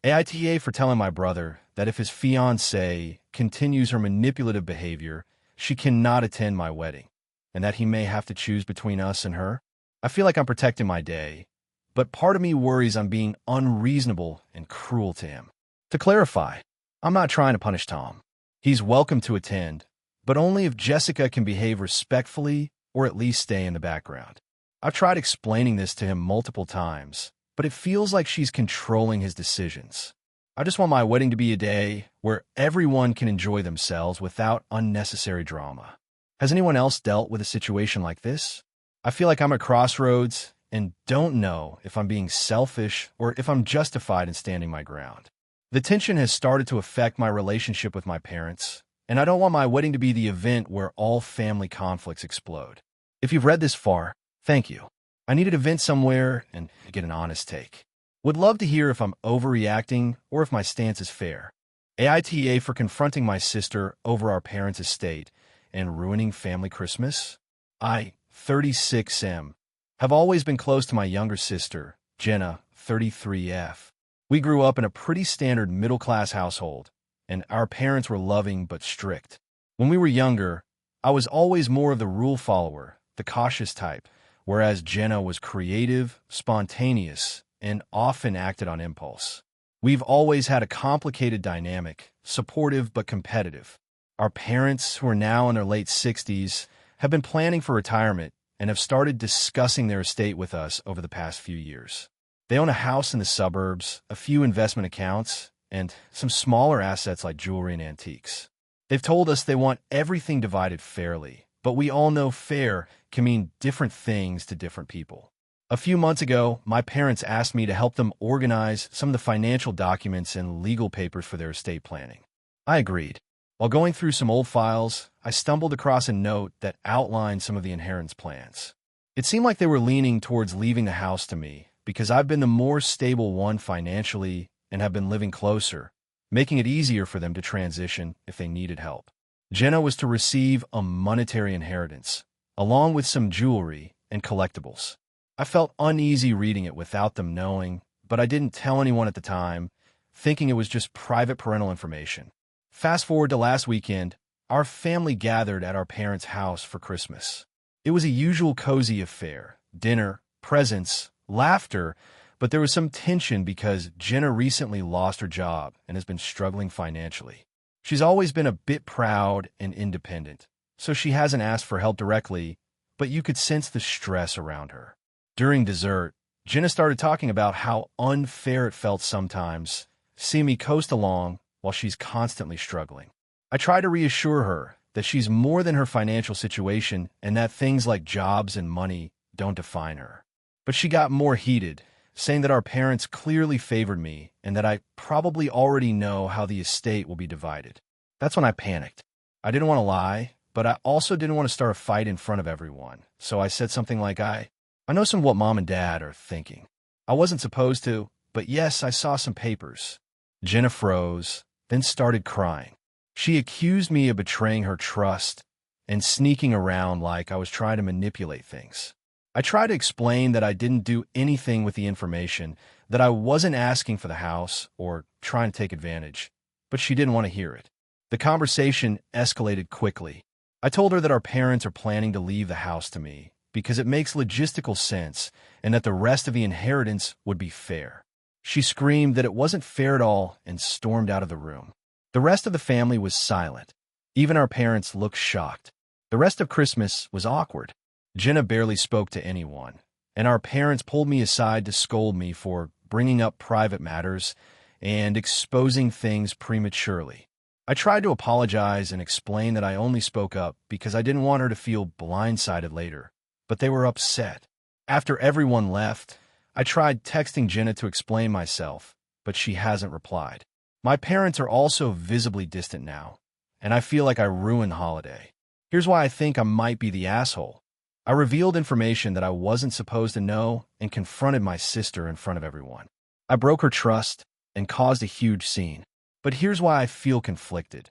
AITA for telling my brother that if his fiancée continues her manipulative behavior, she cannot attend my wedding, and that he may have to choose between us and her. I feel like I'm protecting my day, but part of me worries I'm being unreasonable and cruel to him. To clarify, I'm not trying to punish Tom. He's welcome to attend, but only if Jessica can behave respectfully or at least stay in the background. I've tried explaining this to him multiple times, but it feels like she's controlling his decisions. I just want my wedding to be a day where everyone can enjoy themselves without unnecessary drama. Has anyone else dealt with a situation like this? I feel like I'm at crossroads and don't know if I'm being selfish or if I'm justified in standing my ground. The tension has started to affect my relationship with my parents, and I don't want my wedding to be the event where all family conflicts explode. If you've read this far, thank you. I needed to vent somewhere and get an honest take. Would love to hear if I'm overreacting or if my stance is fair. AITA for confronting my sister over our parents' estate and ruining family Christmas. I, 36M, have always been close to my younger sister, Jenna, 33F. We grew up in a pretty standard middle-class household, and our parents were loving but strict. When we were younger, I was always more of the rule follower, the cautious type, whereas Jenna was creative, spontaneous, and often acted on impulse. We've always had a complicated dynamic, supportive but competitive. Our parents, who are now in their late 60s, have been planning for retirement and have started discussing their estate with us over the past few years. They own a house in the suburbs, a few investment accounts, and some smaller assets like jewelry and antiques. They've told us they want everything divided fairly, but we all know fair can mean different things to different people. A few months ago, my parents asked me to help them organize some of the financial documents and legal papers for their estate planning. I agreed. While going through some old files, I stumbled across a note that outlined some of the inheritance plans. It seemed like they were leaning towards leaving the house to me because I've been the more stable one financially and have been living closer, making it easier for them to transition if they needed help. Jenna was to receive a monetary inheritance, along with some jewelry and collectibles. I felt uneasy reading it without them knowing, but I didn't tell anyone at the time, thinking it was just private parental information. Fast forward to last weekend, our family gathered at our parents' house for Christmas. It was a usual cozy affair, dinner, presents, laughter, but there was some tension because Jenna recently lost her job and has been struggling financially. She's always been a bit proud and independent, so she hasn't asked for help directly, but you could sense the stress around her. During dessert, Jenna started talking about how unfair it felt sometimes, seeing me coast along while she's constantly struggling. I try to reassure her that she's more than her financial situation and that things like jobs and money don't define her. But she got more heated, saying that our parents clearly favored me and that I probably already know how the estate will be divided. That's when I panicked. I didn't want to lie, but I also didn't want to start a fight in front of everyone. So I said something like, I know some of what mom and dad are thinking. I wasn't supposed to, but yes, I saw some papers. Jenna froze, then started crying. She accused me of betraying her trust and sneaking around like I was trying to manipulate things. I tried to explain that I didn't do anything with the information, that I wasn't asking for the house or trying to take advantage, but she didn't want to hear it. The conversation escalated quickly. I told her that our parents are planning to leave the house to me because it makes logistical sense and that the rest of the inheritance would be fair. She screamed that it wasn't fair at all and stormed out of the room. The rest of the family was silent. Even our parents looked shocked. The rest of Christmas was awkward. Jenna barely spoke to anyone, and our parents pulled me aside to scold me for bringing up private matters and exposing things prematurely. I tried to apologize and explain that I only spoke up because I didn't want her to feel blindsided later, but they were upset. After everyone left, I tried texting Jenna to explain myself, but she hasn't replied. My parents are also visibly distant now, and I feel like I ruined the holiday. Here's why I think I might be the asshole. I revealed information that I wasn't supposed to know and confronted my sister in front of everyone. I broke her trust and caused a huge scene. But here's why I feel conflicted.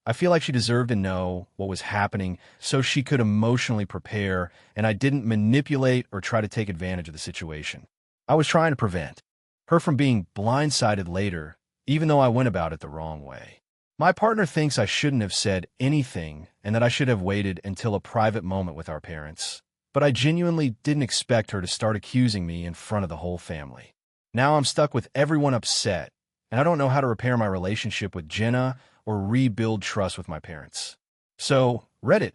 I feel like she deserved to know what was happening so she could emotionally prepare, and I didn't manipulate or try to take advantage of the situation. I was trying to prevent her from being blindsided later, even though I went about it the wrong way. My partner thinks I shouldn't have said anything and that I should have waited until a private moment with our parents, but I genuinely didn't expect her to start accusing me in front of the whole family. Now I'm stuck with everyone upset, and I don't know how to repair my relationship with Jenna or rebuild trust with my parents. So, Reddit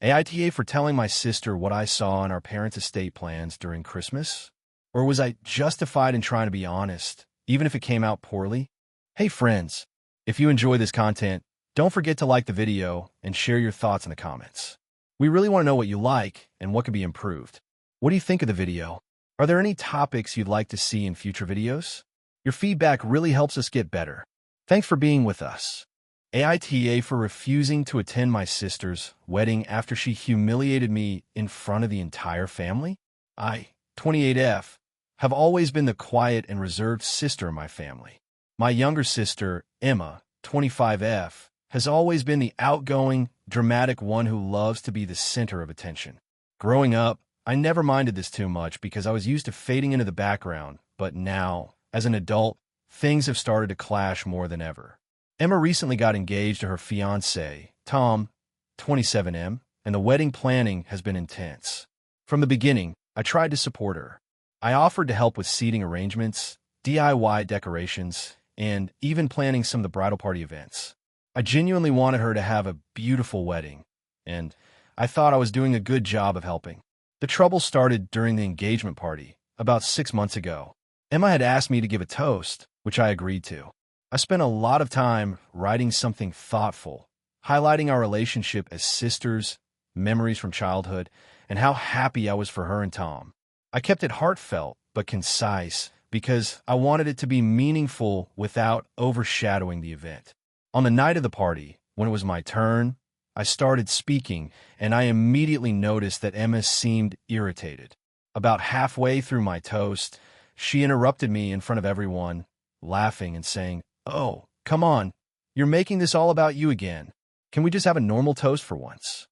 AITA for telling my sister what I saw in our parents' estate plans during Christmas? Or was I justified in trying to be honest, even if it came out poorly? Hey friends, if you enjoy this content, don't forget to like the video and share your thoughts in the comments. We really want to know what you like and what can be improved. What do you think of the video? Are there any topics you'd like to see in future videos? Your feedback really helps us get better. Thanks for being with us. AITA for refusing to attend my sister's wedding after she humiliated me in front of the entire family? I, 28F, have always been the quiet and reserved sister in my family. My younger sister, Emma, 25F, has always been the outgoing, dramatic one who loves to be the center of attention. Growing up, I never minded this too much because I was used to fading into the background, but now, as an adult, things have started to clash more than ever. Emma recently got engaged to her fiancé, Tom, 27M, and the wedding planning has been intense. From the beginning, I tried to support her. I offered to help with seating arrangements, DIY decorations, and even planning some of the bridal party events. I genuinely wanted her to have a beautiful wedding, and I thought I was doing a good job of helping. The trouble started during the engagement party, about 6 months ago. Emma had asked me to give a toast, which I agreed to. I spent a lot of time writing something thoughtful, highlighting our relationship as sisters, memories from childhood, and how happy I was for her and Tom. I kept it heartfelt but concise because I wanted it to be meaningful without overshadowing the event. On the night of the party, when it was my turn, I started speaking, and I immediately noticed that Emma seemed irritated. About halfway through my toast, she interrupted me in front of everyone, laughing and saying, "Oh, Come on, you're making this all about you again. Can we just have a normal toast for once?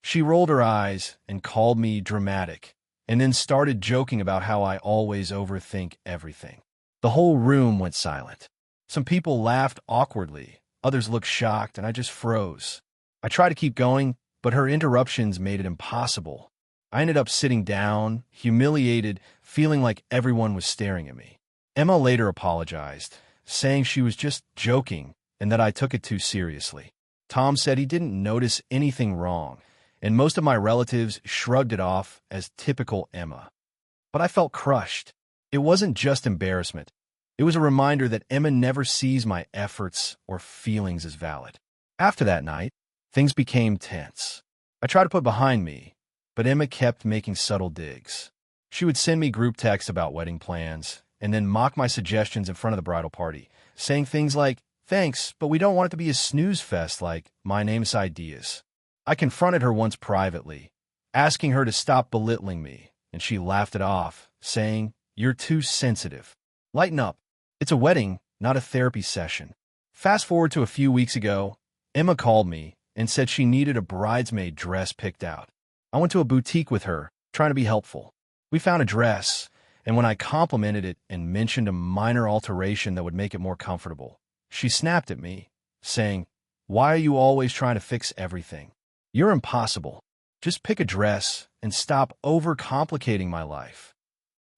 She rolled her eyes and called me dramatic, and then started joking about how I always overthink everything. The whole room went silent. Some people laughed awkwardly, others looked shocked, and I just froze. I tried to keep going, but her interruptions made it impossible. I ended up sitting down, humiliated, feeling like everyone was staring at me. Emma later apologized, saying she was just joking and that I took it too seriously. Tom said he didn't notice anything wrong, and most of my relatives shrugged it off as typical Emma. But I felt crushed. It wasn't just embarrassment. It was a reminder that Emma never sees my efforts or feelings as valid. After that night, things became tense. I tried to put behind me, but Emma kept making subtle digs. She would send me group texts about wedding plans, and then mock my suggestions in front of the bridal party, saying things like, "Thanks, but we don't want it to be a snooze fest like my name's ideas." I confronted her once privately, asking her to stop belittling me, and she laughed it off, saying, "You're too sensitive. Lighten up. It's a wedding, not a therapy session." Fast forward to a few weeks ago, Emma called me and said she needed a bridesmaid dress picked out. I went to a boutique with her, trying to be helpful. We found a dress, and when I complimented it and mentioned a minor alteration that would make it more comfortable, she snapped at me, saying, "Why are you always trying to fix everything? You're impossible. Just pick a dress and stop overcomplicating my life."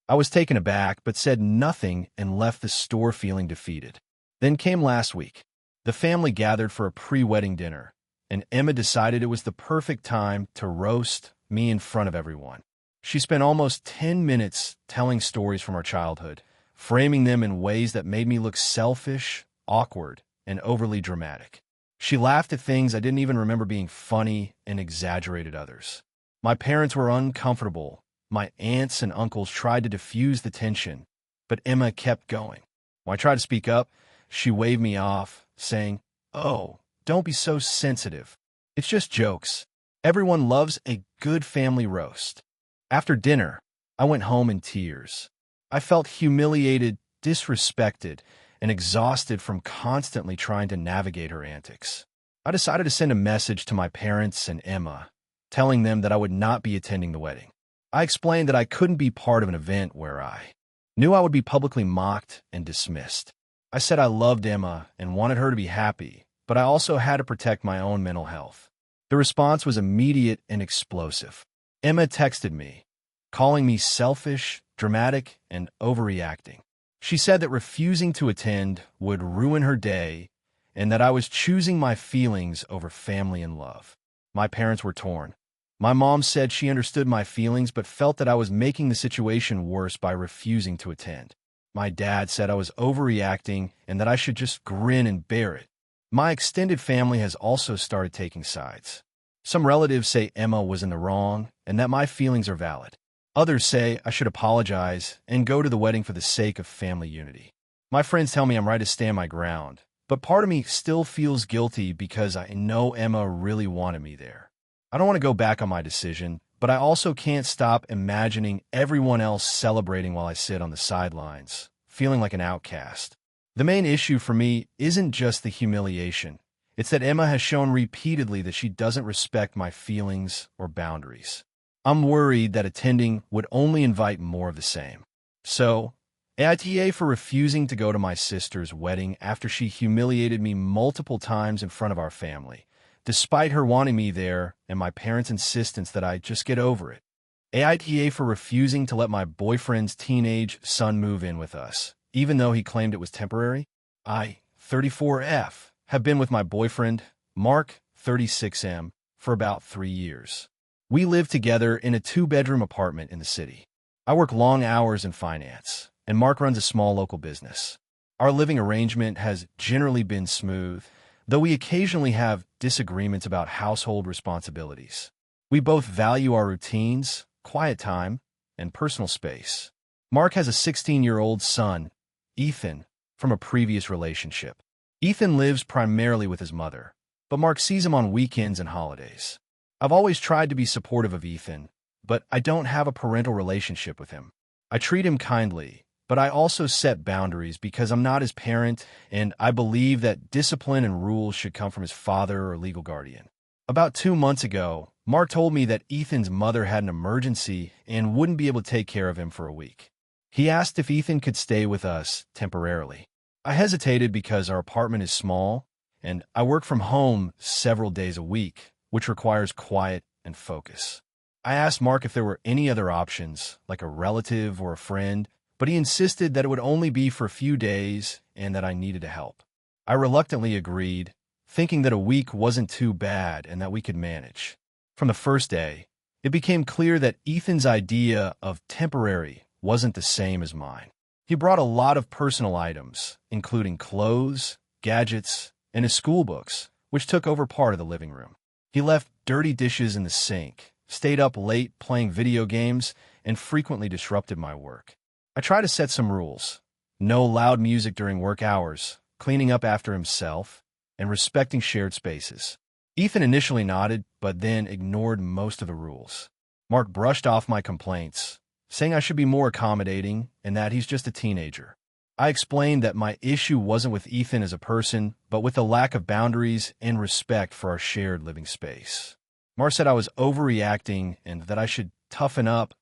I was taken aback, but said nothing and left the store feeling defeated. Then came last week. The family gathered for a pre-wedding dinner, and Emma decided it was the perfect time to roast me in front of everyone. She spent almost 10 minutes telling stories from our childhood, framing them in ways that made me look selfish, awkward, and overly dramatic. She laughed at things I didn't even remember being funny and exaggerated others. My parents were uncomfortable. My aunts and uncles tried to diffuse the tension, but Emma kept going. When I tried to speak up, she waved me off, saying, "Oh, don't be so sensitive. It's just jokes. Everyone loves a good family roast." After dinner, I went home in tears. I felt humiliated, disrespected, and exhausted from constantly trying to navigate her antics. I decided to send a message to my parents and Emma, telling them that I would not be attending the wedding. I explained that I couldn't be part of an event where I knew I would be publicly mocked and dismissed. I said I loved Emma and wanted her to be happy, but I also had to protect my own mental health. The response was immediate and explosive. Emma texted me, calling me selfish, dramatic, and overreacting. She said that refusing to attend would ruin her day and that I was choosing my feelings over family and love. My parents were torn. My mom said she understood my feelings but felt that I was making the situation worse by refusing to attend. My dad said I was overreacting and that I should just grin and bear it. My extended family has also started taking sides. Some relatives say Emma was in the wrong and that my feelings are valid. Others say I should apologize and go to the wedding for the sake of family unity. My friends tell me I'm right to stand my ground, but part of me still feels guilty because I know Emma really wanted me there. I don't want to go back on my decision, but I also can't stop imagining everyone else celebrating while I sit on the sidelines, feeling like an outcast. The main issue for me isn't just the humiliation. It's that Emma has shown repeatedly that she doesn't respect my feelings or boundaries. I'm worried that attending would only invite more of the same. So, AITA for refusing to go to my sister's wedding after she humiliated me multiple times in front of our family, despite her wanting me there and my parents' insistence that I just get over it. AITA for refusing to let my boyfriend's teenage son move in with us, even though he claimed it was temporary. I, 34F, have been with my boyfriend, Mark, 36M, for about 3 years. We live together in a 2-bedroom apartment in the city. I work long hours in finance, and Mark runs a small local business. Our living arrangement has generally been smooth, though we occasionally have disagreements about household responsibilities. We both value our routines, quiet time, and personal space. Mark has a 16-year-old son, Ethan, from a previous relationship. Ethan lives primarily with his mother, but Mark sees him on weekends and holidays. I've always tried to be supportive of Ethan, but I don't have a parental relationship with him. I treat him kindly, But I also set boundaries because I'm not his parent, and I believe that discipline and rules should come from his father or legal guardian. About 2 months ago, Mark told me that Ethan's mother had an emergency and wouldn't be able to take care of him for a week. He asked if Ethan could stay with us temporarily. I hesitated because our apartment is small, and I work from home several days a week, which requires quiet and focus. I asked Mark if there were any other options, like a relative or a friend, but he insisted that it would only be for a few days and that I needed to help. I reluctantly agreed, thinking that a week wasn't too bad and that we could manage. From the first day, it became clear that Ethan's idea of temporary wasn't the same as mine. He brought a lot of personal items, including clothes, gadgets, and his school books, which took over part of the living room. He left dirty dishes in the sink, stayed up late playing video games, and frequently disrupted my work. I tried to set some rules: no loud music during work hours, cleaning up after himself, and respecting shared spaces. Ethan initially nodded, but then ignored most of the rules. Mark brushed off my complaints, saying I should be more accommodating and that he's just a teenager. I explained that my issue wasn't with Ethan as a person, but with a lack of boundaries and respect for our shared living space. Mark said I was overreacting and that I should toughen up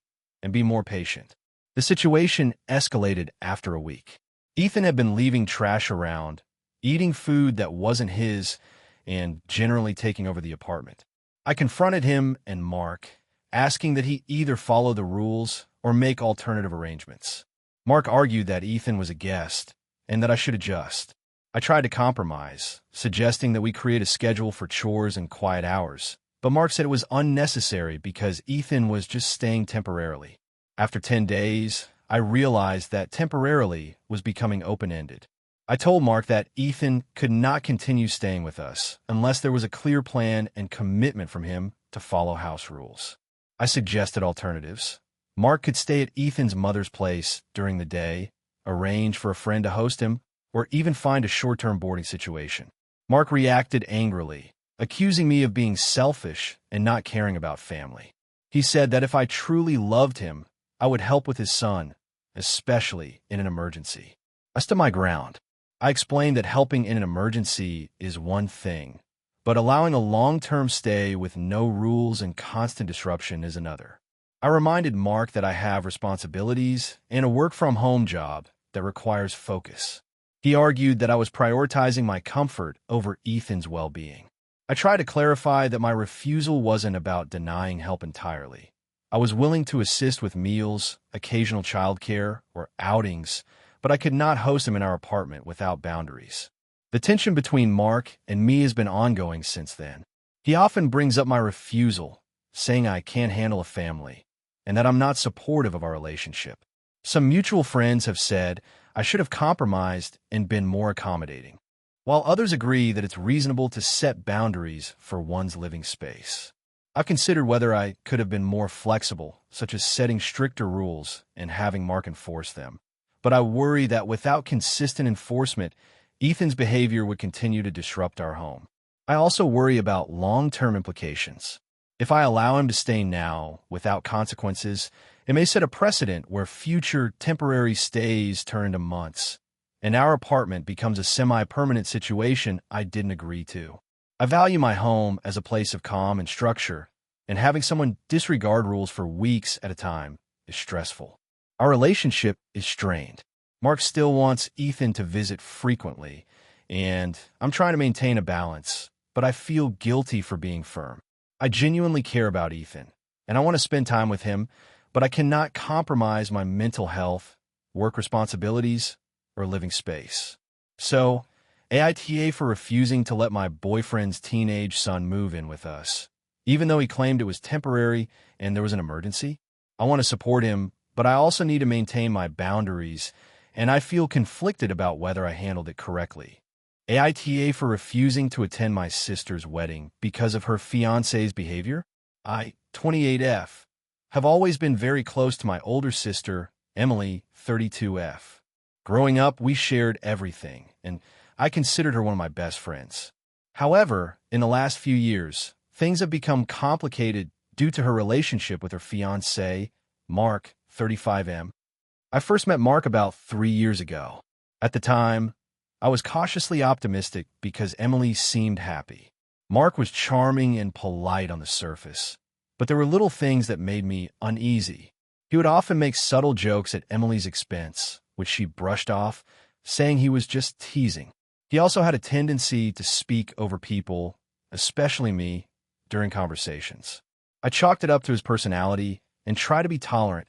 and be more patient. The situation escalated after a week. Ethan had been leaving trash around, eating food that wasn't his, and generally taking over the apartment. I confronted him and Mark, asking that he either follow the rules or make alternative arrangements. Mark argued that Ethan was a guest and that I should adjust. I tried to compromise, suggesting that we create a schedule for chores and quiet hours, but Mark said it was unnecessary because Ethan was just staying temporarily. After 10 days, I realized that temporarily was becoming open-ended. I told Mark that Ethan could not continue staying with us unless there was a clear plan and commitment from him to follow house rules. I suggested alternatives. Mark could stay at Ethan's mother's place during the day, arrange for a friend to host him, or even find a short-term boarding situation. Mark reacted angrily, accusing me of being selfish and not caring about family. He said that if I truly loved him, I would help with his son, especially in an emergency. I stood my ground. I explained that helping in an emergency is one thing, but allowing a long-term stay with no rules and constant disruption is another. I reminded Mark that I have responsibilities and a work-from-home job that requires focus. He argued that I was prioritizing my comfort over Ethan's well-being. I tried to clarify that my refusal wasn't about denying help entirely. I was willing to assist with meals, occasional childcare, or outings, but I could not host him in our apartment without boundaries. The tension between Mark and me has been ongoing since then. He often brings up my refusal, saying I can't handle a family, and that I'm not supportive of our relationship. Some mutual friends have said I should have compromised and been more accommodating, while others agree that it's reasonable to set boundaries for one's living space. I've considered whether I could have been more flexible, such as setting stricter rules and having Mark enforce them. But I worry that without consistent enforcement, Ethan's behavior would continue to disrupt our home. I also worry about long-term implications. If I allow him to stay now without consequences, it may set a precedent where future temporary stays turn into months, and our apartment becomes a semi-permanent situation I didn't agree to. I value my home as a place of calm and structure, and having someone disregard rules for weeks at a time is stressful. Our relationship is strained. Mark still wants Ethan to visit frequently, and I'm trying to maintain a balance, but I feel guilty for being firm. I genuinely care about Ethan, and I want to spend time with him, but I cannot compromise my mental health, work responsibilities, or living space. So, AITA for refusing to let my boyfriend's teenage son move in with us, even though he claimed it was temporary and there was an emergency. I want to support him, but I also need to maintain my boundaries, and I feel conflicted about whether I handled it correctly. AITA for refusing to attend my sister's wedding because of her fiancé's behavior. I, 28F, have always been very close to my older sister, Emily, 32F. Growing up, we shared everything, and I considered her one of my best friends. However, in the last few years, things have become complicated due to her relationship with her fiancé, Mark, 35M. I first met Mark about 3 years ago. At the time, I was cautiously optimistic because Emily seemed happy. Mark was charming and polite on the surface, but there were little things that made me uneasy. He would often make subtle jokes at Emily's expense, which she brushed off, saying he was just teasing. He also had a tendency to speak over people, especially me, during conversations. I chalked it up to his personality and tried to be tolerant,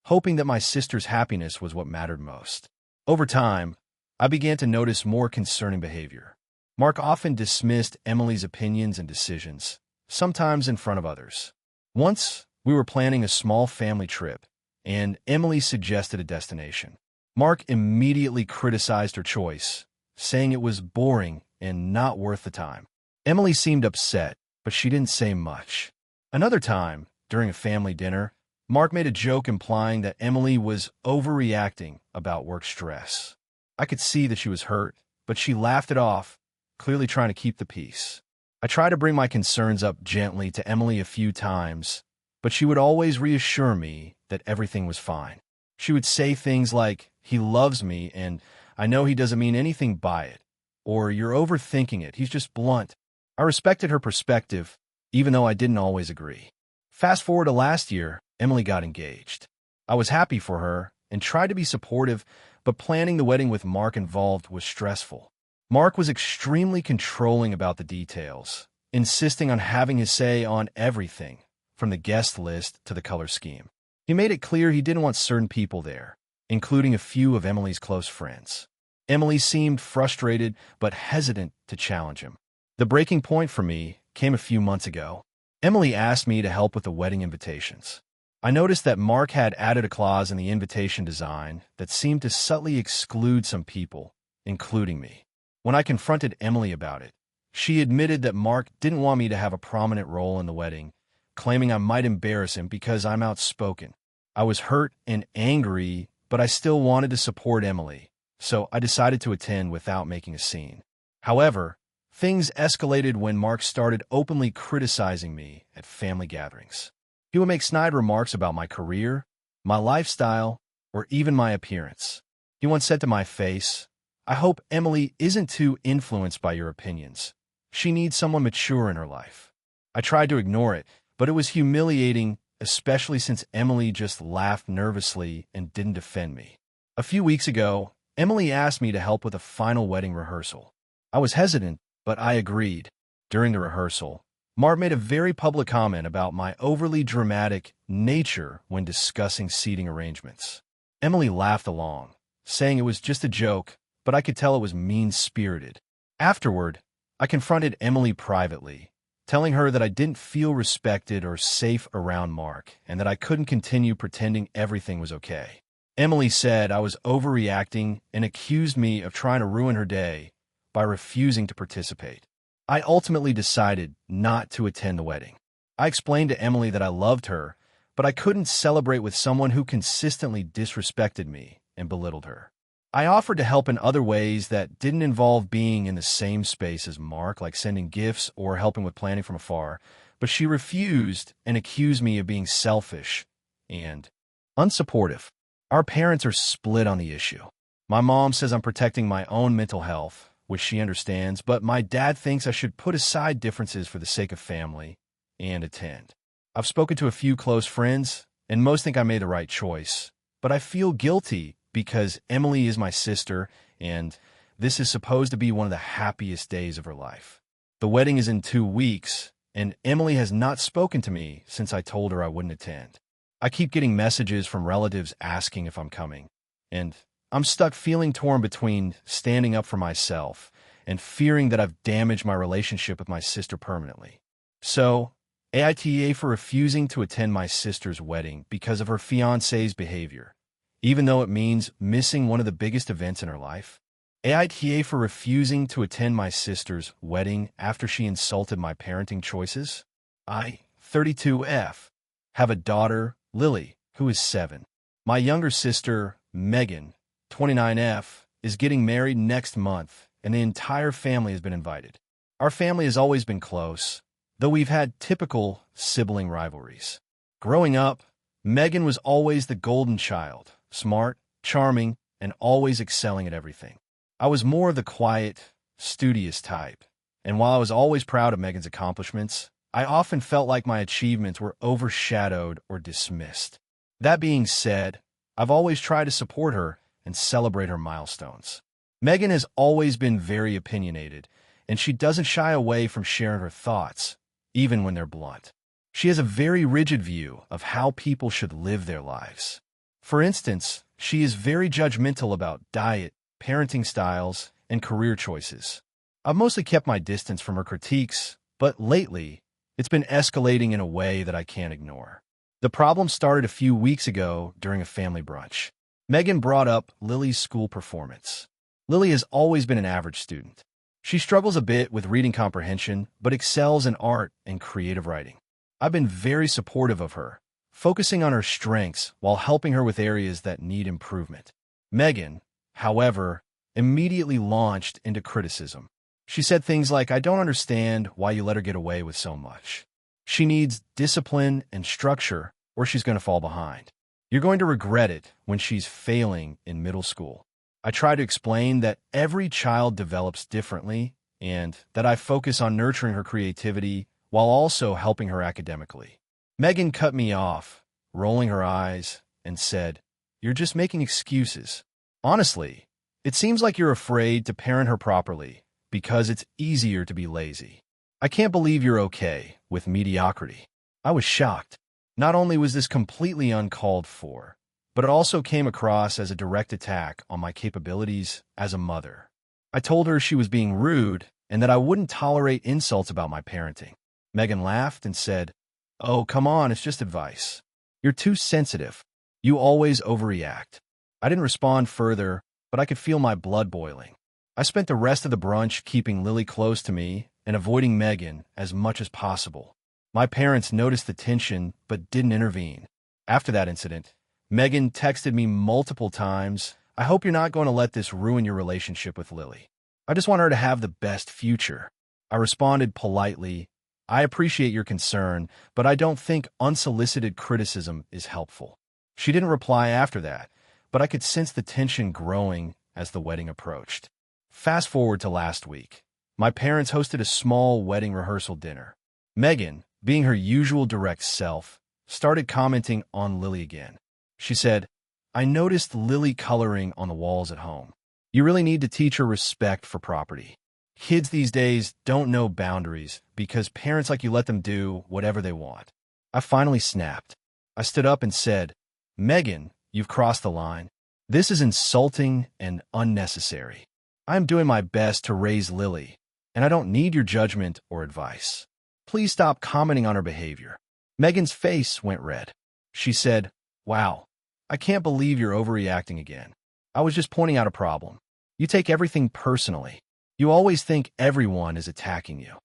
hoping that my sister's happiness was what mattered most. Over time, I began to notice more concerning behavior. Mark often dismissed Emily's opinions and decisions, sometimes in front of others. Once, we were planning a small family trip, and Emily suggested a destination. Mark immediately criticized her choice, saying it was boring and not worth the time. Emily seemed upset, but she didn't say much. Another time, during a family dinner, Mark made a joke implying that Emily was overreacting about work stress. I could see that she was hurt, but she laughed it off, clearly trying to keep the peace. I tried to bring my concerns up gently to Emily a few times, but she would always reassure me that everything was fine. She would say things like, "He loves me, and I know he doesn't mean anything by it," or "You're overthinking it, he's just blunt." I respected her perspective, even though I didn't always agree. Fast forward to last year, Emily got engaged. I was happy for her and tried to be supportive, but planning the wedding with Mark involved was stressful. Mark was extremely controlling about the details, insisting on having his say on everything, from the guest list to the color scheme. He made it clear he didn't want certain people there, including a few of Emily's close friends. Emily seemed frustrated but hesitant to challenge him. The breaking point for me came a few months ago. Emily asked me to help with the wedding invitations. I noticed that Mark had added a clause in the invitation design that seemed to subtly exclude some people, including me. When I confronted Emily about it, she admitted that Mark didn't want me to have a prominent role in the wedding, claiming I might embarrass him because I'm outspoken. I was hurt and angry, but I still wanted to support Emily, so I decided to attend without making a scene. However, things escalated when Mark started openly criticizing me at family gatherings. He would make snide remarks about my career, my lifestyle, or even my appearance. He once said to my face, "I hope Emily isn't too influenced by your opinions. She needs someone mature in her life." I tried to ignore it, but it was humiliating, especially since Emily just laughed nervously and didn't defend me. A few weeks ago, Emily asked me to help with a final wedding rehearsal. I was hesitant, but I agreed. During the rehearsal, Mark made a very public comment about my overly dramatic nature when discussing seating arrangements. Emily laughed along, saying it was just a joke, but I could tell it was mean-spirited. Afterward, I confronted Emily privately, telling her that I didn't feel respected or safe around Mark and that I couldn't continue pretending everything was okay. Emily said I was overreacting and accused me of trying to ruin her day by refusing to participate. I ultimately decided not to attend the wedding. I explained to Emily that I loved her, but I couldn't celebrate with someone who consistently disrespected me and belittled her. I offered to help in other ways that didn't involve being in the same space as Mark, like sending gifts or helping with planning from afar, but she refused and accused me of being selfish and unsupportive. Our parents are split on the issue. My mom says I'm protecting my own mental health, which she understands, but my dad thinks I should put aside differences for the sake of family and attend. I've spoken to a few close friends, and most think I made the right choice, but I feel guilty because Emily is my sister, and this is supposed to be one of the happiest days of her life. The wedding is in 2 weeks, and Emily has not spoken to me since I told her I wouldn't attend. I keep getting messages from relatives asking if I'm coming, and I'm stuck feeling torn between standing up for myself and fearing that I've damaged my relationship with my sister permanently. So, AITA for refusing to attend my sister's wedding because of her fiancé's behavior, even though it means missing one of the biggest events in her life. AITA for refusing to attend my sister's wedding after she insulted my parenting choices. I, 32F, have a daughter, Lily, who is 7. My younger sister, Megan, 29F, is getting married next month, and the entire family has been invited. Our family has always been close, though we've had typical sibling rivalries. Growing up, Megan was always the golden child, smart, charming, and always excelling at everything. I was more of the quiet, studious type, and while I was always proud of Megan's accomplishments, I often felt like my achievements were overshadowed or dismissed. That being said, I've always tried to support her and celebrate her milestones. Megan has always been very opinionated, and she doesn't shy away from sharing her thoughts, even when they're blunt. She has a very rigid view of how people should live their lives. For instance, she is very judgmental about diet, parenting styles, and career choices. I've mostly kept my distance from her critiques, but lately, it's been escalating in a way that I can't ignore. The problem started a few weeks ago during a family brunch. Megan brought up Lily's school performance. Lily has always been an average student. She struggles a bit with reading comprehension, but excels in art and creative writing. I've been very supportive of her, focusing on her strengths while helping her with areas that need improvement. Megan, however, immediately launched into criticism. She said things like, "I don't understand why you let her get away with so much. She needs discipline and structure, or she's going to fall behind. You're going to regret it when she's failing in middle school." I try to explain that every child develops differently and that I focus on nurturing her creativity while also helping her academically. Megan cut me off, rolling her eyes, and said, "You're just making excuses. Honestly, it seems like you're afraid to parent her properly because it's easier to be lazy. I can't believe you're okay with mediocrity." I was shocked. Not only was this completely uncalled for, but it also came across as a direct attack on my capabilities as a mother. I told her she was being rude and that I wouldn't tolerate insults about my parenting. Megan laughed and said, "Oh, come on, it's just advice. You're too sensitive. You always overreact." I didn't respond further, but I could feel my blood boiling. I spent the rest of the brunch keeping Lily close to me and avoiding Megan as much as possible. My parents noticed the tension but didn't intervene. After that incident, Megan texted me multiple times, "I hope you're not going to let this ruin your relationship with Lily. I just want her to have the best future." I responded politely, "I appreciate your concern, but I don't think unsolicited criticism is helpful." She didn't reply after that, but I could sense the tension growing as the wedding approached. Fast forward to last week. My parents hosted a small wedding rehearsal dinner. Megan, being her usual direct self, started commenting on Lily again. She said, "I noticed Lily coloring on the walls at home. You really need to teach her respect for property. Kids these days don't know boundaries because parents like you let them do whatever they want." I finally snapped. I stood up and said, "Megan, you've crossed the line. This is insulting and unnecessary. I'm doing my best to raise Lily, and I don't need your judgment or advice. Please stop commenting on her behavior." Megan's face went red. She said, "Wow, I can't believe you're overreacting again. I was just pointing out a problem. You take everything personally. You always think everyone is attacking you."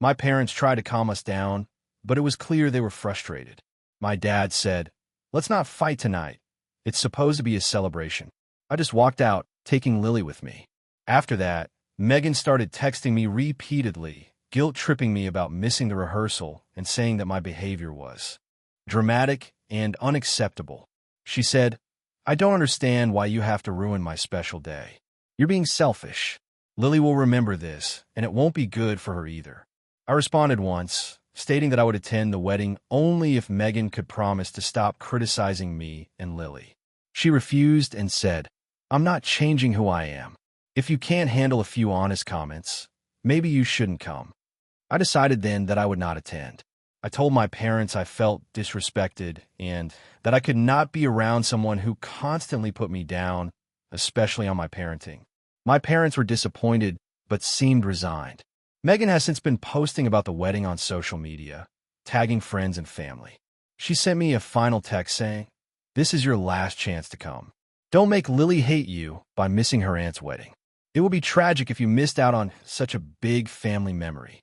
My parents tried to calm us down, but it was clear they were frustrated. My dad said, "Let's not fight tonight. It's supposed to be a celebration." I just walked out, taking Lily with me. After that, Megan started texting me repeatedly, guilt-tripping me about missing the rehearsal and saying that my behavior was dramatic and unacceptable. She said, "I don't understand why you have to ruin my special day. You're being selfish. Lily will remember this, and it won't be good for her either." I responded once, stating that I would attend the wedding only if Megan could promise to stop criticizing me and Lily. She refused and said, "I'm not changing who I am. If you can't handle a few honest comments, maybe you shouldn't come." I decided then that I would not attend. I told my parents I felt disrespected and that I could not be around someone who constantly put me down, especially on my parenting. My parents were disappointed, but seemed resigned. Megan has since been posting about the wedding on social media, tagging friends and family. She sent me a final text saying, "This is your last chance to come. Don't make Lily hate you by missing her aunt's wedding. It will be tragic if you missed out on such a big family memory."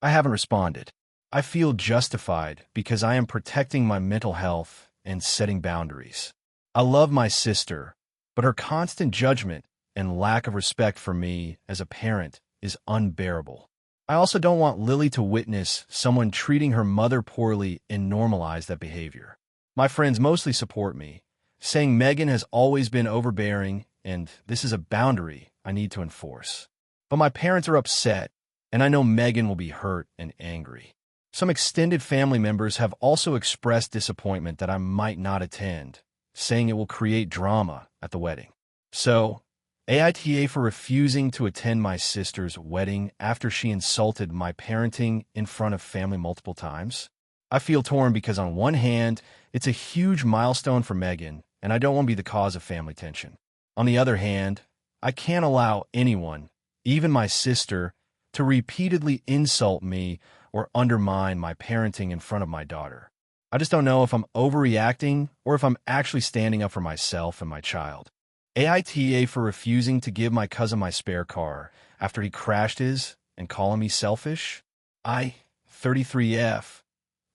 I haven't responded. I feel justified because I am protecting my mental health and setting boundaries. I love my sister, but her constant judgment and lack of respect for me as a parent is unbearable. I also don't want Lily to witness someone treating her mother poorly and normalize that behavior. My friends mostly support me, saying Megan has always been overbearing and this is a boundary I need to enforce. But my parents are upset, and I know Megan will be hurt and angry. Some extended family members have also expressed disappointment that I might not attend, saying it will create drama at the wedding. So, AITA for refusing to attend my sister's wedding after she insulted my parenting in front of family multiple times. I feel torn because on one hand, it's a huge milestone for Megan, and I don't want to be the cause of family tension. On the other hand, I can't allow anyone, even my sister, to repeatedly insult me or undermine my parenting in front of my daughter. I just don't know if I'm overreacting or if I'm actually standing up for myself and my child. AITA for refusing to give my cousin my spare car after he crashed his and calling me selfish. I, 33F,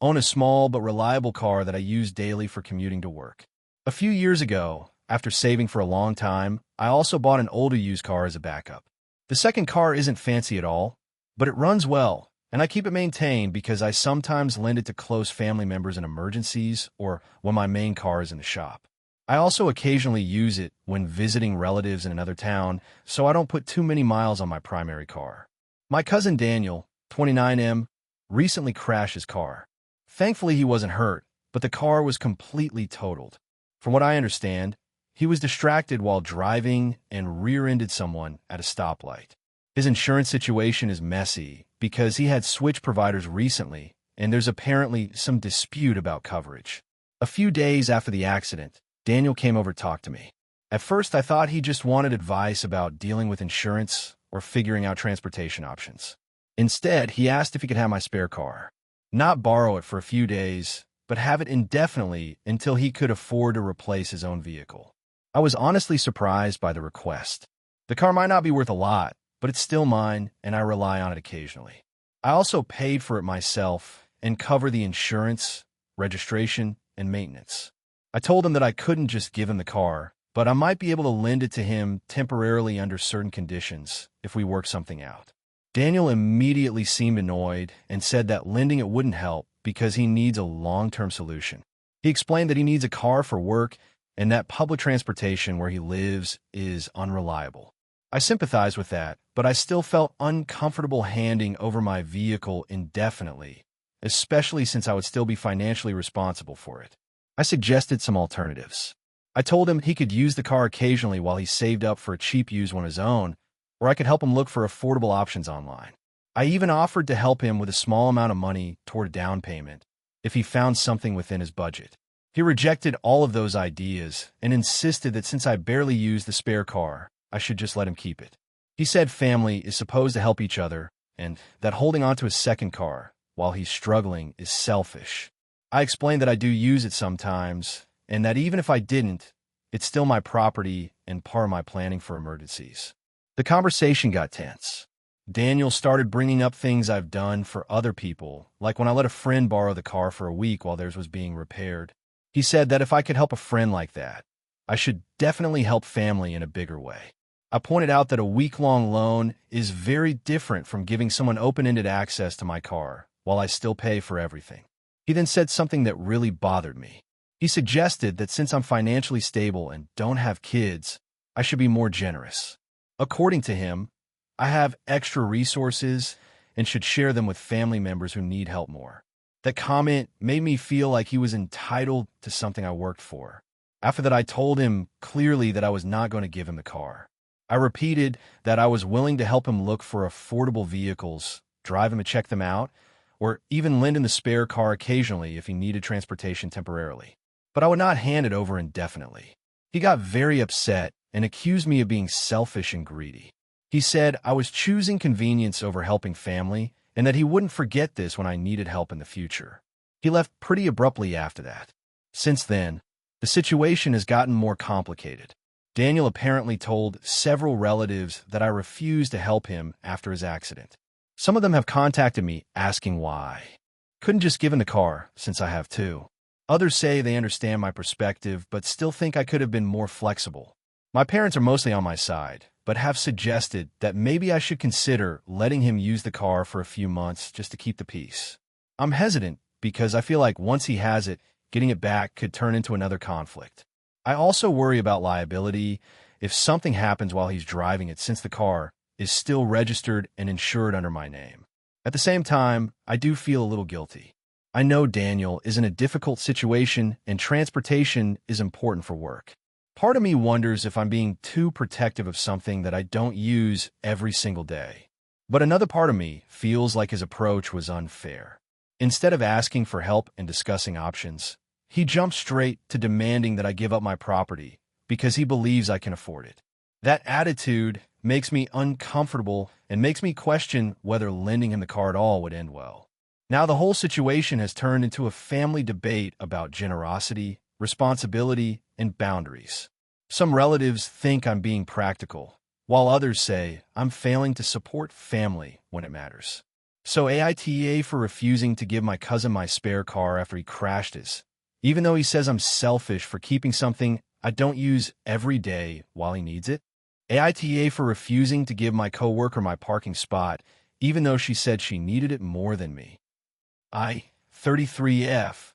own a small but reliable car that I use daily for commuting to work. A few years ago, after saving for a long time, I also bought an older used car as a backup. The second car isn't fancy at all, but it runs well, and I keep it maintained because I sometimes lend it to close family members in emergencies or when my main car is in the shop. I also occasionally use it when visiting relatives in another town, so I don't put too many miles on my primary car. My cousin Daniel, 29M, recently crashed his car. Thankfully, he wasn't hurt, but the car was completely totaled. From what I understand, he was distracted while driving and rear-ended someone at a stoplight. His insurance situation is messy because he had switched providers recently, and there's apparently some dispute about coverage. A few days after the accident, Daniel came over to talk to me. At first, I thought he just wanted advice about dealing with insurance or figuring out transportation options. Instead, he asked if he could have my spare car. Not borrow it for a few days, but have it indefinitely until he could afford to replace his own vehicle. I was honestly surprised by the request. The car might not be worth a lot, but it's still mine, and I rely on it occasionally. I also paid for it myself and cover the insurance, registration, and maintenance. I told him that I couldn't just give him the car, but I might be able to lend it to him temporarily under certain conditions if we work something out. Daniel immediately seemed annoyed and said that lending it wouldn't help because he needs a long-term solution. He explained that he needs a car for work and that public transportation where he lives is unreliable. I sympathized with that, but I still felt uncomfortable handing over my vehicle indefinitely, especially since I would still be financially responsible for it. I suggested some alternatives. I told him he could use the car occasionally while he saved up for a cheap used one of his own, or I could help him look for affordable options online. I even offered to help him with a small amount of money toward a down payment if he found something within his budget. He rejected all of those ideas and insisted that since I barely used the spare car, I should just let him keep it. He said family is supposed to help each other and that holding on to a second car while he's struggling is selfish. I explained that I do use it sometimes and that even if I didn't, it's still my property and part of my planning for emergencies. The conversation got tense. Daniel started bringing up things I've done for other people, like when I let a friend borrow the car for a week while theirs was being repaired. He said that if I could help a friend like that, I should definitely help family in a bigger way. I pointed out that a week-long loan is very different from giving someone open-ended access to my car while I still pay for everything. He then said something that really bothered me. He suggested that since I'm financially stable and don't have kids, I should be more generous. According to him, I have extra resources and should share them with family members who need help more. That comment made me feel like he was entitled to something I worked for. After that, I told him clearly that I was not going to give him the car. I repeated that I was willing to help him look for affordable vehicles, drive him to check them out, or even lend him the spare car occasionally if he needed transportation temporarily. But I would not hand it over indefinitely. He got very upset and accused me of being selfish and greedy. He said I was choosing convenience over helping family and that he wouldn't forget this when I needed help in the future. He left pretty abruptly after that. Since then, the situation has gotten more complicated. Daniel apparently told several relatives that I refused to help him after his accident. Some of them have contacted me asking why. Couldn't just give him the car, since I have two. Others say they understand my perspective, but still think I could have been more flexible. My parents are mostly on my side, but have suggested that maybe I should consider letting him use the car for a few months just to keep the peace. I'm hesitant because I feel like once he has it, getting it back could turn into another conflict. I also worry about liability if something happens while he's driving it, since the car is still registered and insured under my name. At the same time, I do feel a little guilty. I know Daniel is in a difficult situation and transportation is important for work. Part of me wonders if I'm being too protective of something that I don't use every single day. But another part of me feels like his approach was unfair. Instead of asking for help and discussing options, he jumped straight to demanding that I give up my property because he believes I can afford it. That attitude makes me uncomfortable and makes me question whether lending him the car at all would end well. Now the whole situation has turned into a family debate about generosity, responsibility, and boundaries. Some relatives think I'm being practical, while others say I'm failing to support family when it matters. So AITA for refusing to give my cousin my spare car after he crashed his, even though he says I'm selfish for keeping something I don't use every day while he needs it. AITA for refusing to give my coworker my parking spot, even though she said she needed it more than me. I, 33F,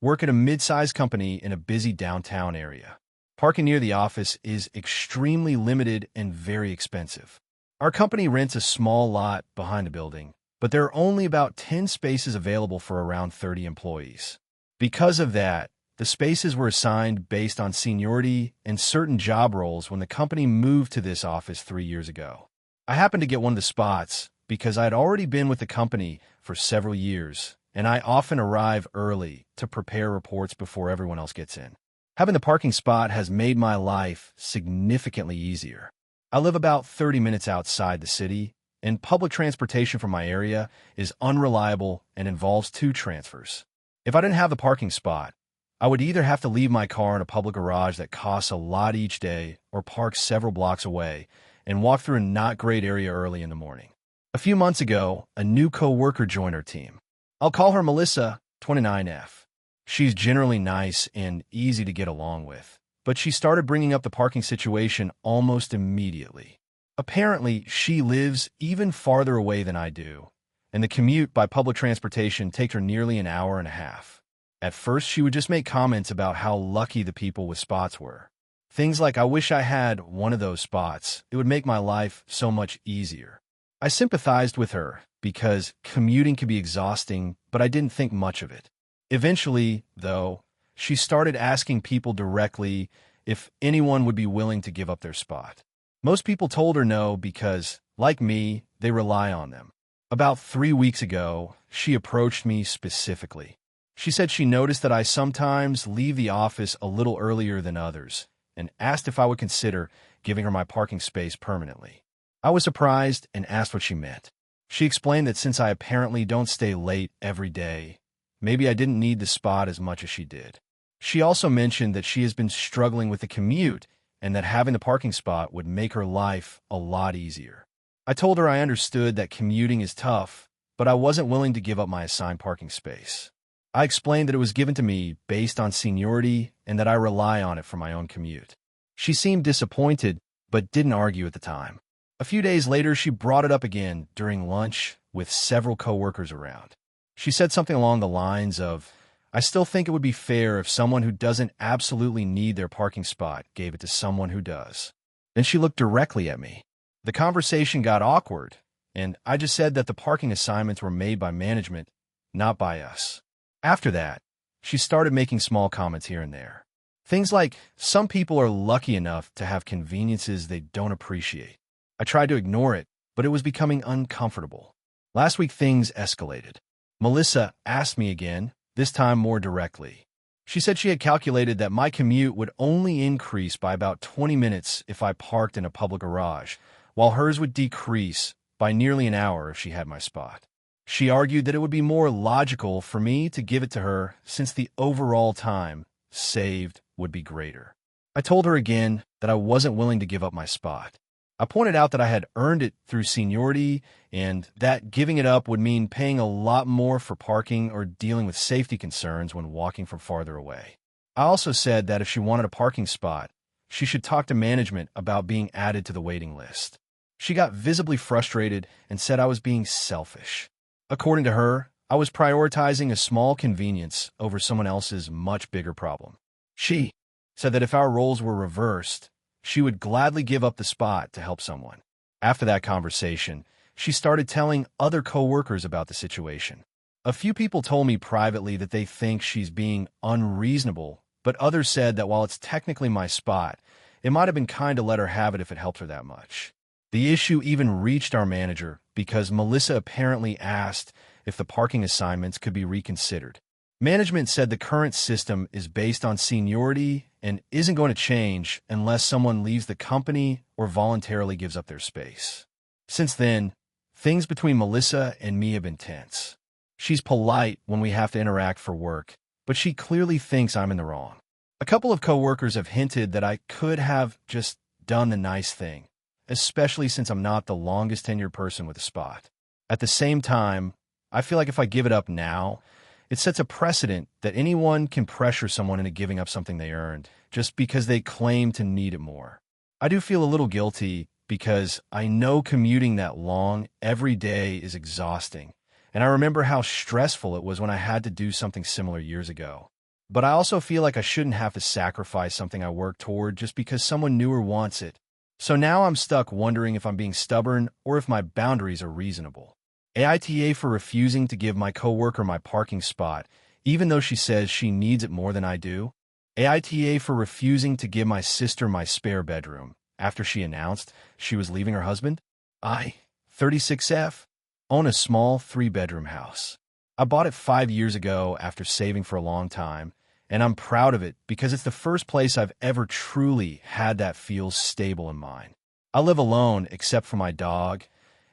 work at a mid-sized company in a busy downtown area. Parking near the office is extremely limited and very expensive. Our company rents a small lot behind the building, but there are only about 10 spaces available for around 30 employees. Because of that, the spaces were assigned based on seniority and certain job roles when the company moved to this office 3 years ago. I happened to get one of the spots because I had already been with the company for several years, and I often arrive early to prepare reports before everyone else gets in. Having the parking spot has made my life significantly easier. I live about 30 minutes outside the city, and public transportation from my area is unreliable and involves 2 transfers. If I didn't have the parking spot, I would either have to leave my car in a public garage that costs a lot each day or park several blocks away and walk through a not great area early in the morning. A few months ago, a new co-worker joined our team. I'll call her Melissa, 29F. She's generally nice and easy to get along with, but she started bringing up the parking situation almost immediately. Apparently, she lives even farther away than I do, and the commute by public transportation takes her nearly an hour and a half. At first, she would just make comments about how lucky the people with spots were. Things like, I wish I had one of those spots. It would make my life so much easier. I sympathized with her because commuting can be exhausting, but I didn't think much of it. Eventually, though, she started asking people directly if anyone would be willing to give up their spot. Most people told her no because, like me, they rely on them. About 3 weeks ago, she approached me specifically. She said she noticed that I sometimes leave the office a little earlier than others and asked if I would consider giving her my parking space permanently. I was surprised and asked what she meant. She explained that since I apparently don't stay late every day, maybe I didn't need the spot as much as she did. She also mentioned that she has been struggling with the commute and that having the parking spot would make her life a lot easier. I told her I understood that commuting is tough, but I wasn't willing to give up my assigned parking space. I explained that it was given to me based on seniority and that I rely on it for my own commute. She seemed disappointed, but didn't argue at the time. A few days later, she brought it up again during lunch with several coworkers around. She said something along the lines of, I still think it would be fair if someone who doesn't absolutely need their parking spot gave it to someone who does. Then she looked directly at me. The conversation got awkward, and I just said that the parking assignments were made by management, not by us. After that, she started making small comments here and there. Things like, some people are lucky enough to have conveniences they don't appreciate. I tried to ignore it, but it was becoming uncomfortable. Last week, things escalated. Melissa asked me again, this time more directly. She said she had calculated that my commute would only increase by about 20 minutes if I parked in a public garage, while hers would decrease by nearly an hour if she had my spot. She argued that it would be more logical for me to give it to her since the overall time saved would be greater. I told her again that I wasn't willing to give up my spot. I pointed out that I had earned it through seniority and that giving it up would mean paying a lot more for parking or dealing with safety concerns when walking from farther away. I also said that if she wanted a parking spot, she should talk to management about being added to the waiting list. She got visibly frustrated and said I was being selfish. According to her, I was prioritizing a small convenience over someone else's much bigger problem. She said that if our roles were reversed, she would gladly give up the spot to help someone. After that conversation, she started telling other coworkers about the situation. A few people told me privately that they think she's being unreasonable, but others said that while it's technically my spot, it might have been kind to let her have it if it helped her that much. The issue even reached our manager because Melissa apparently asked if the parking assignments could be reconsidered. Management said the current system is based on seniority and isn't going to change unless someone leaves the company or voluntarily gives up their space. Since then, things between Melissa and me have been tense. She's polite when we have to interact for work, but she clearly thinks I'm in the wrong. A couple of coworkers have hinted that I could have just done the nice thing, especially since I'm not the longest tenured person with a spot. At the same time, I feel like if I give it up now, it sets a precedent that anyone can pressure someone into giving up something they earned just because they claim to need it more. I do feel a little guilty because I know commuting that long every day is exhausting, and I remember how stressful it was when I had to do something similar years ago. But I also feel like I shouldn't have to sacrifice something I work toward just because someone newer wants it. So now I'm stuck wondering if I'm being stubborn or if my boundaries are reasonable. AITA for refusing to give my coworker my parking spot, even though she says she needs it more than I do. AITA for refusing to give my sister my spare bedroom after she announced she was leaving her husband. I, 36F, own a small 3-bedroom house. I bought it 5 years ago after saving for a long time, and I'm proud of it because it's the first place I've ever truly had that feel stable in mine. I live alone except for my dog,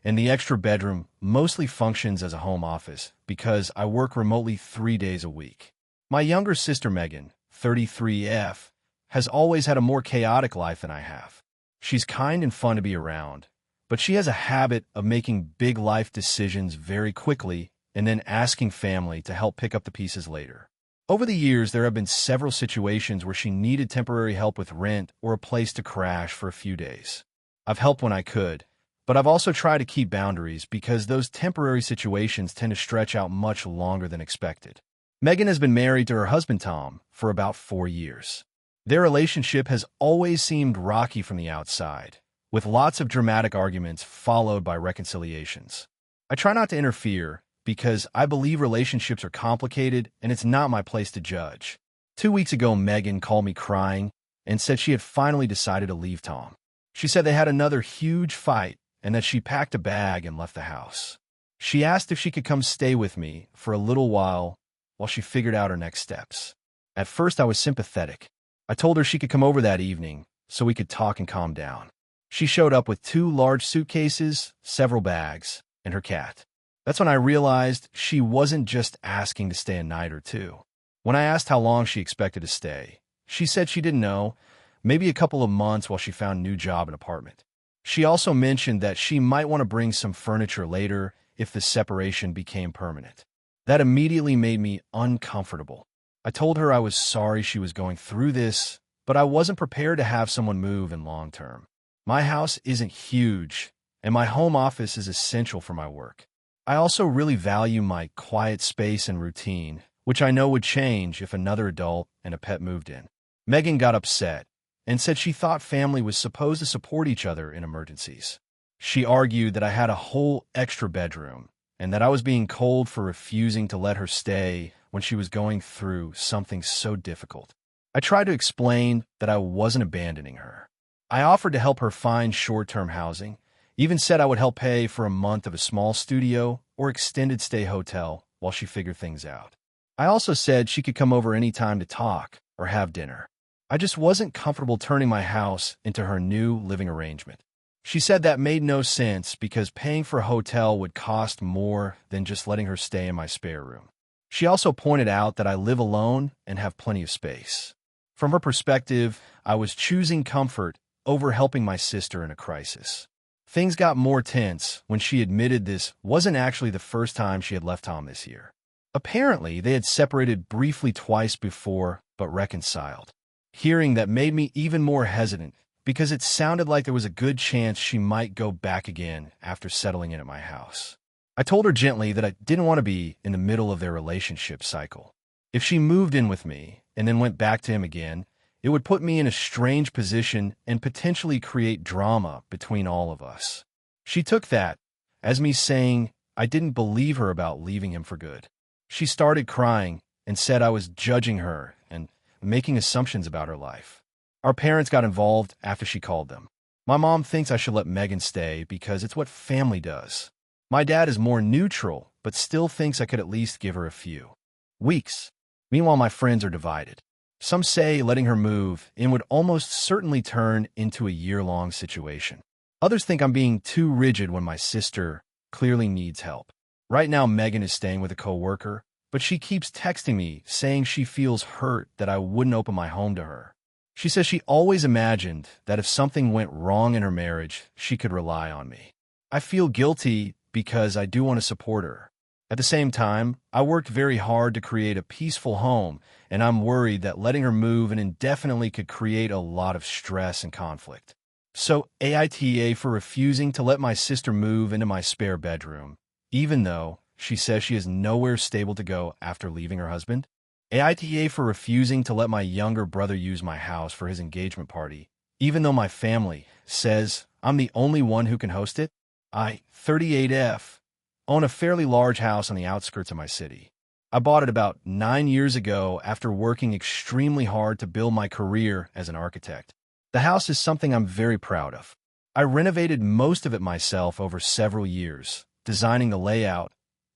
and the extra bedroom mostly functions as a home office because I work remotely 3 days a week. My younger sister Megan, 33F, has always had a more chaotic life than I have. She's kind and fun to be around, but she has a habit of making big life decisions very quickly and then asking family to help pick up the pieces later. Over the years, there have been several situations where she needed temporary help with rent or a place to crash for a few days. I've helped when I could, but I've also tried to keep boundaries because those temporary situations tend to stretch out much longer than expected. Megan has been married to her husband Tom for about 4 years. Their relationship has always seemed rocky from the outside, with lots of dramatic arguments followed by reconciliations. I try not to interfere because I believe relationships are complicated and it's not my place to judge. 2 weeks ago, Megan called me crying and said she had finally decided to leave Tom. She said they had another huge fight and that she packed a bag and left the house. She asked if she could come stay with me for a little while she figured out her next steps. At first, I was sympathetic. I told her she could come over that evening so we could talk and calm down. She showed up with 2 large suitcases, several bags, and her cat. That's when I realized she wasn't just asking to stay a night or two. When I asked how long she expected to stay, she said she didn't know, maybe a couple of months while she found a new job and apartment. She also mentioned that she might want to bring some furniture later if the separation became permanent. That immediately made me uncomfortable. I told her I was sorry she was going through this, but I wasn't prepared to have someone move in long term. My house isn't huge, and my home office is essential for my work. I also really value my quiet space and routine, which I know would change if another adult and a pet moved in. Megan got upset and said she thought family was supposed to support each other in emergencies. She argued that I had a whole extra bedroom and that I was being cold for refusing to let her stay when she was going through something so difficult. I tried to explain that I wasn't abandoning her. I offered to help her find short-term housing, even said I would help pay for a month of a small studio or extended stay hotel while she figured things out. I also said she could come over any time to talk or have dinner. I just wasn't comfortable turning my house into her new living arrangement. She said that made no sense because paying for a hotel would cost more than just letting her stay in my spare room. She also pointed out that I live alone and have plenty of space. From her perspective, I was choosing comfort over helping my sister in a crisis. Things got more tense when she admitted this wasn't actually the first time she had left Tom this year. Apparently, they had separated briefly twice before, but reconciled. Hearing that made me even more hesitant because it sounded like there was a good chance she might go back again after settling in at my house. I told her gently that I didn't want to be in the middle of their relationship cycle. If she moved in with me and then went back to him again, It would put me in a strange position and potentially create drama between all of us. She took that as me saying I didn't believe her about leaving him for good. She started crying and said I was judging her and making assumptions about her life. Our parents got involved after she called them. My mom thinks I should let Megan stay because it's what family does. My dad is more neutral, but still thinks I could at least give her a few weeks. Meanwhile, my friends are divided. Some say letting her move in would almost certainly turn into a year-long situation. Others think I'm being too rigid when my sister clearly needs help. Right now, Megan is staying with a coworker, but she keeps texting me saying she feels hurt that I wouldn't open my home to her. She says she always imagined that if something went wrong in her marriage, she could rely on me. I feel guilty because I do want to support her. At the same time, I worked very hard to create a peaceful home, and I'm worried that letting her move in indefinitely could create a lot of stress and conflict. So, AITA for refusing to let my sister move into my spare bedroom, even though she says she has nowhere stable to go after leaving her husband. AITA for refusing to let my younger brother use my house for his engagement party, even though my family says I'm the only one who can host it. I, 38F, own a fairly large house on the outskirts of my city. I bought it about 9 years ago after working extremely hard to build my career as an architect. The house is something I'm very proud of. I renovated most of it myself over several years, designing the layout,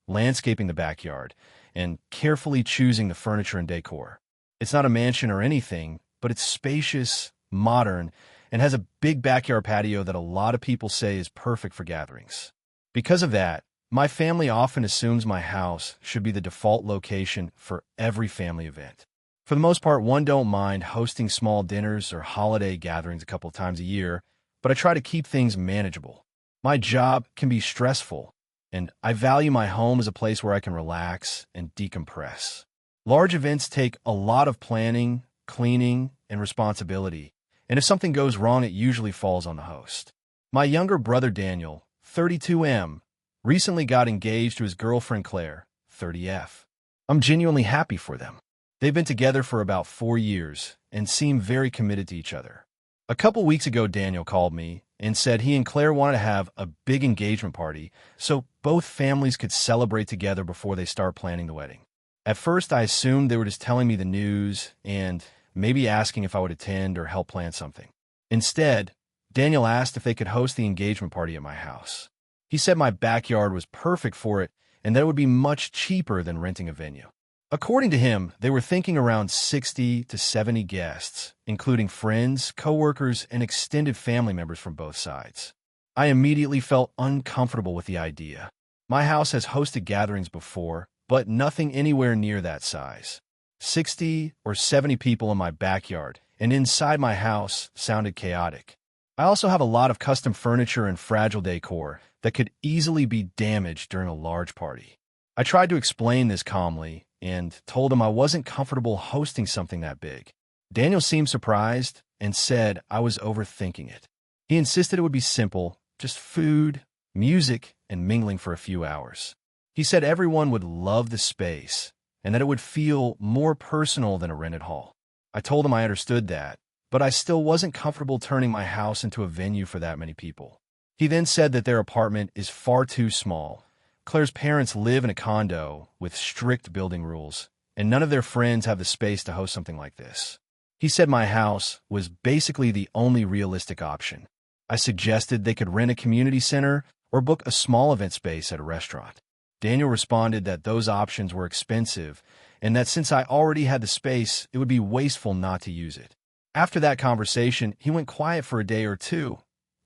landscaping the backyard, and carefully choosing the furniture and decor. It's not a mansion or anything, but it's spacious, modern, and has a big backyard patio that a lot of people say is perfect for gatherings. Because of that, my family often assumes my house should be the default location for every family event. For the most part, one don't mind hosting small dinners or holiday gatherings a couple of times a year, but I try to keep things manageable. My job can be stressful, and I value my home as a place where I can relax and decompress. Large events take a lot of planning, cleaning, and responsibility, and if something goes wrong, it usually falls on the host. My younger brother Daniel, 32M, recently got engaged to his girlfriend Claire, 30F. I'm genuinely happy for them. They've been together for about 4 years and seem very committed to each other. A couple weeks ago, Daniel called me and said he and Claire wanted to have a big engagement party so both families could celebrate together before they start planning the wedding. At first, I assumed they were just telling me the news and maybe asking if I would attend or help plan something. Instead, Daniel asked if they could host the engagement party at my house. He said my backyard was perfect for it and that it would be much cheaper than renting a venue. According to him, they were thinking around 60 to 70 guests, including friends, coworkers, and extended family members from both sides. I immediately felt uncomfortable with the idea. My house has hosted gatherings before, but nothing anywhere near that size. 60 or 70 people in my backyard and inside my house sounded chaotic. I also have a lot of custom furniture and fragile decor that could easily be damaged during a large party. I tried to explain this calmly and told him I wasn't comfortable hosting something that big. Daniel seemed surprised and said I was overthinking it. He insisted it would be simple, just food, music, and mingling for a few hours. He said everyone would love the space and that it would feel more personal than a rented hall. I told him I understood that, but I still wasn't comfortable turning my house into a venue for that many people. He then said that their apartment is far too small. Claire's parents live in a condo with strict building rules, and none of their friends have the space to host something like this. He said my house was basically the only realistic option. I suggested they could rent a community center or book a small event space at a restaurant. Daniel responded that those options were expensive and that since I already had the space, it would be wasteful not to use it. After that conversation, he went quiet for a day or two,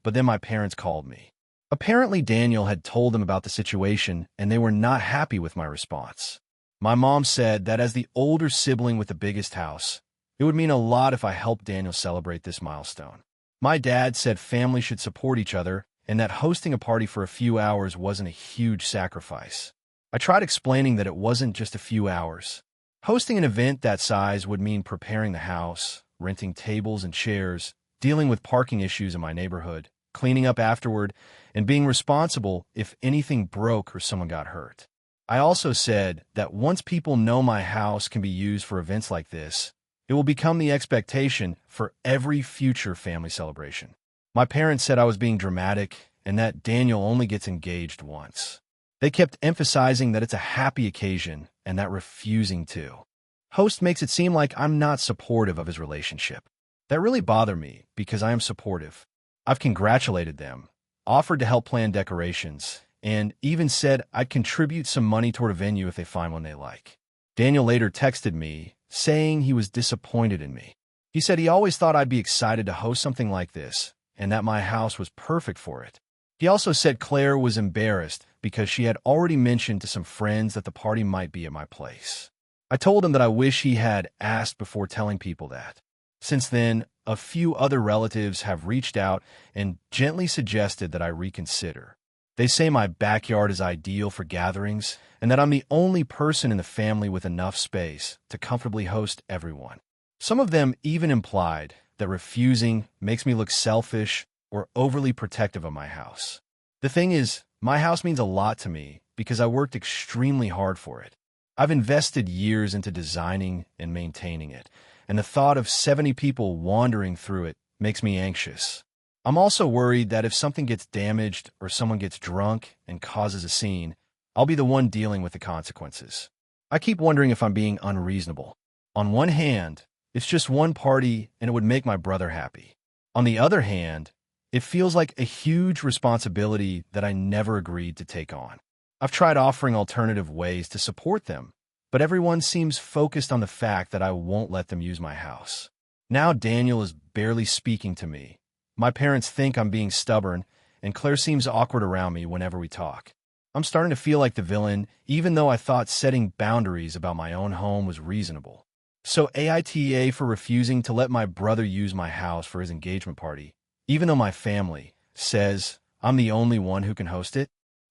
but then my parents called me. Apparently, Daniel had told them about the situation, and they were not happy with my response. My mom said that as the older sibling with the biggest house, it would mean a lot if I helped Daniel celebrate this milestone. My dad said families should support each other and that hosting a party for a few hours wasn't a huge sacrifice. I tried explaining that it wasn't just a few hours. Hosting an event that size would mean preparing the house, renting tables and chairs, dealing with parking issues in my neighborhood, cleaning up afterward, and being responsible if anything broke or someone got hurt. I also said that once people know my house can be used for events like this, It will become the expectation for every future family celebration. My parents said I was being dramatic and that Daniel only gets engaged once. They kept emphasizing that it's a happy occasion and that refusing to host makes it seem like I'm not supportive of his relationship. That really bothered me because I am supportive. I've congratulated them, offered to help plan decorations, and even said I'd contribute some money toward a venue if they find one they like. Daniel later texted me, saying he was disappointed in me. He said he always thought I'd be excited to host something like this, and that my house was perfect for it. He also said Claire was embarrassed because she had already mentioned to some friends that the party might be at my place. I told him that I wish he had asked before telling people that. Since then, a few other relatives have reached out and gently suggested that I reconsider. They say my backyard is ideal for gatherings and that I'm the only person in the family with enough space to comfortably host everyone. Some of them even implied that refusing makes me look selfish or overly protective of my house. The thing is, my house means a lot to me because I worked extremely hard for it. I've invested years into designing and maintaining it, and the thought of 70 people wandering through it makes me anxious. I'm also worried that if something gets damaged or someone gets drunk and causes a scene, I'll be the one dealing with the consequences. I keep wondering if I'm being unreasonable. On one hand, it's just one party and it would make my brother happy. On the other hand, it feels like a huge responsibility that I never agreed to take on. I've tried offering alternative ways to support them, but everyone seems focused on the fact that I won't let them use my house. Now Daniel is barely speaking to me. My parents think I'm being stubborn, and Claire seems awkward around me whenever we talk. I'm starting to feel like the villain, even though I thought setting boundaries about my own home was reasonable. So AITA for refusing to let my brother use my house for his engagement party, even though my family says I'm the only one who can host it?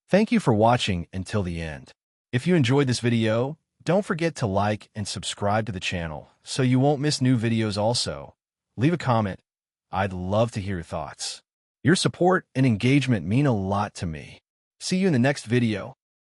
Thank you for watching until the end. If you enjoyed this video, don't forget to like and subscribe to the channel so you won't miss new videos also. Leave a comment. I'd love to hear your thoughts. Your support and engagement mean a lot to me. See you in the next video.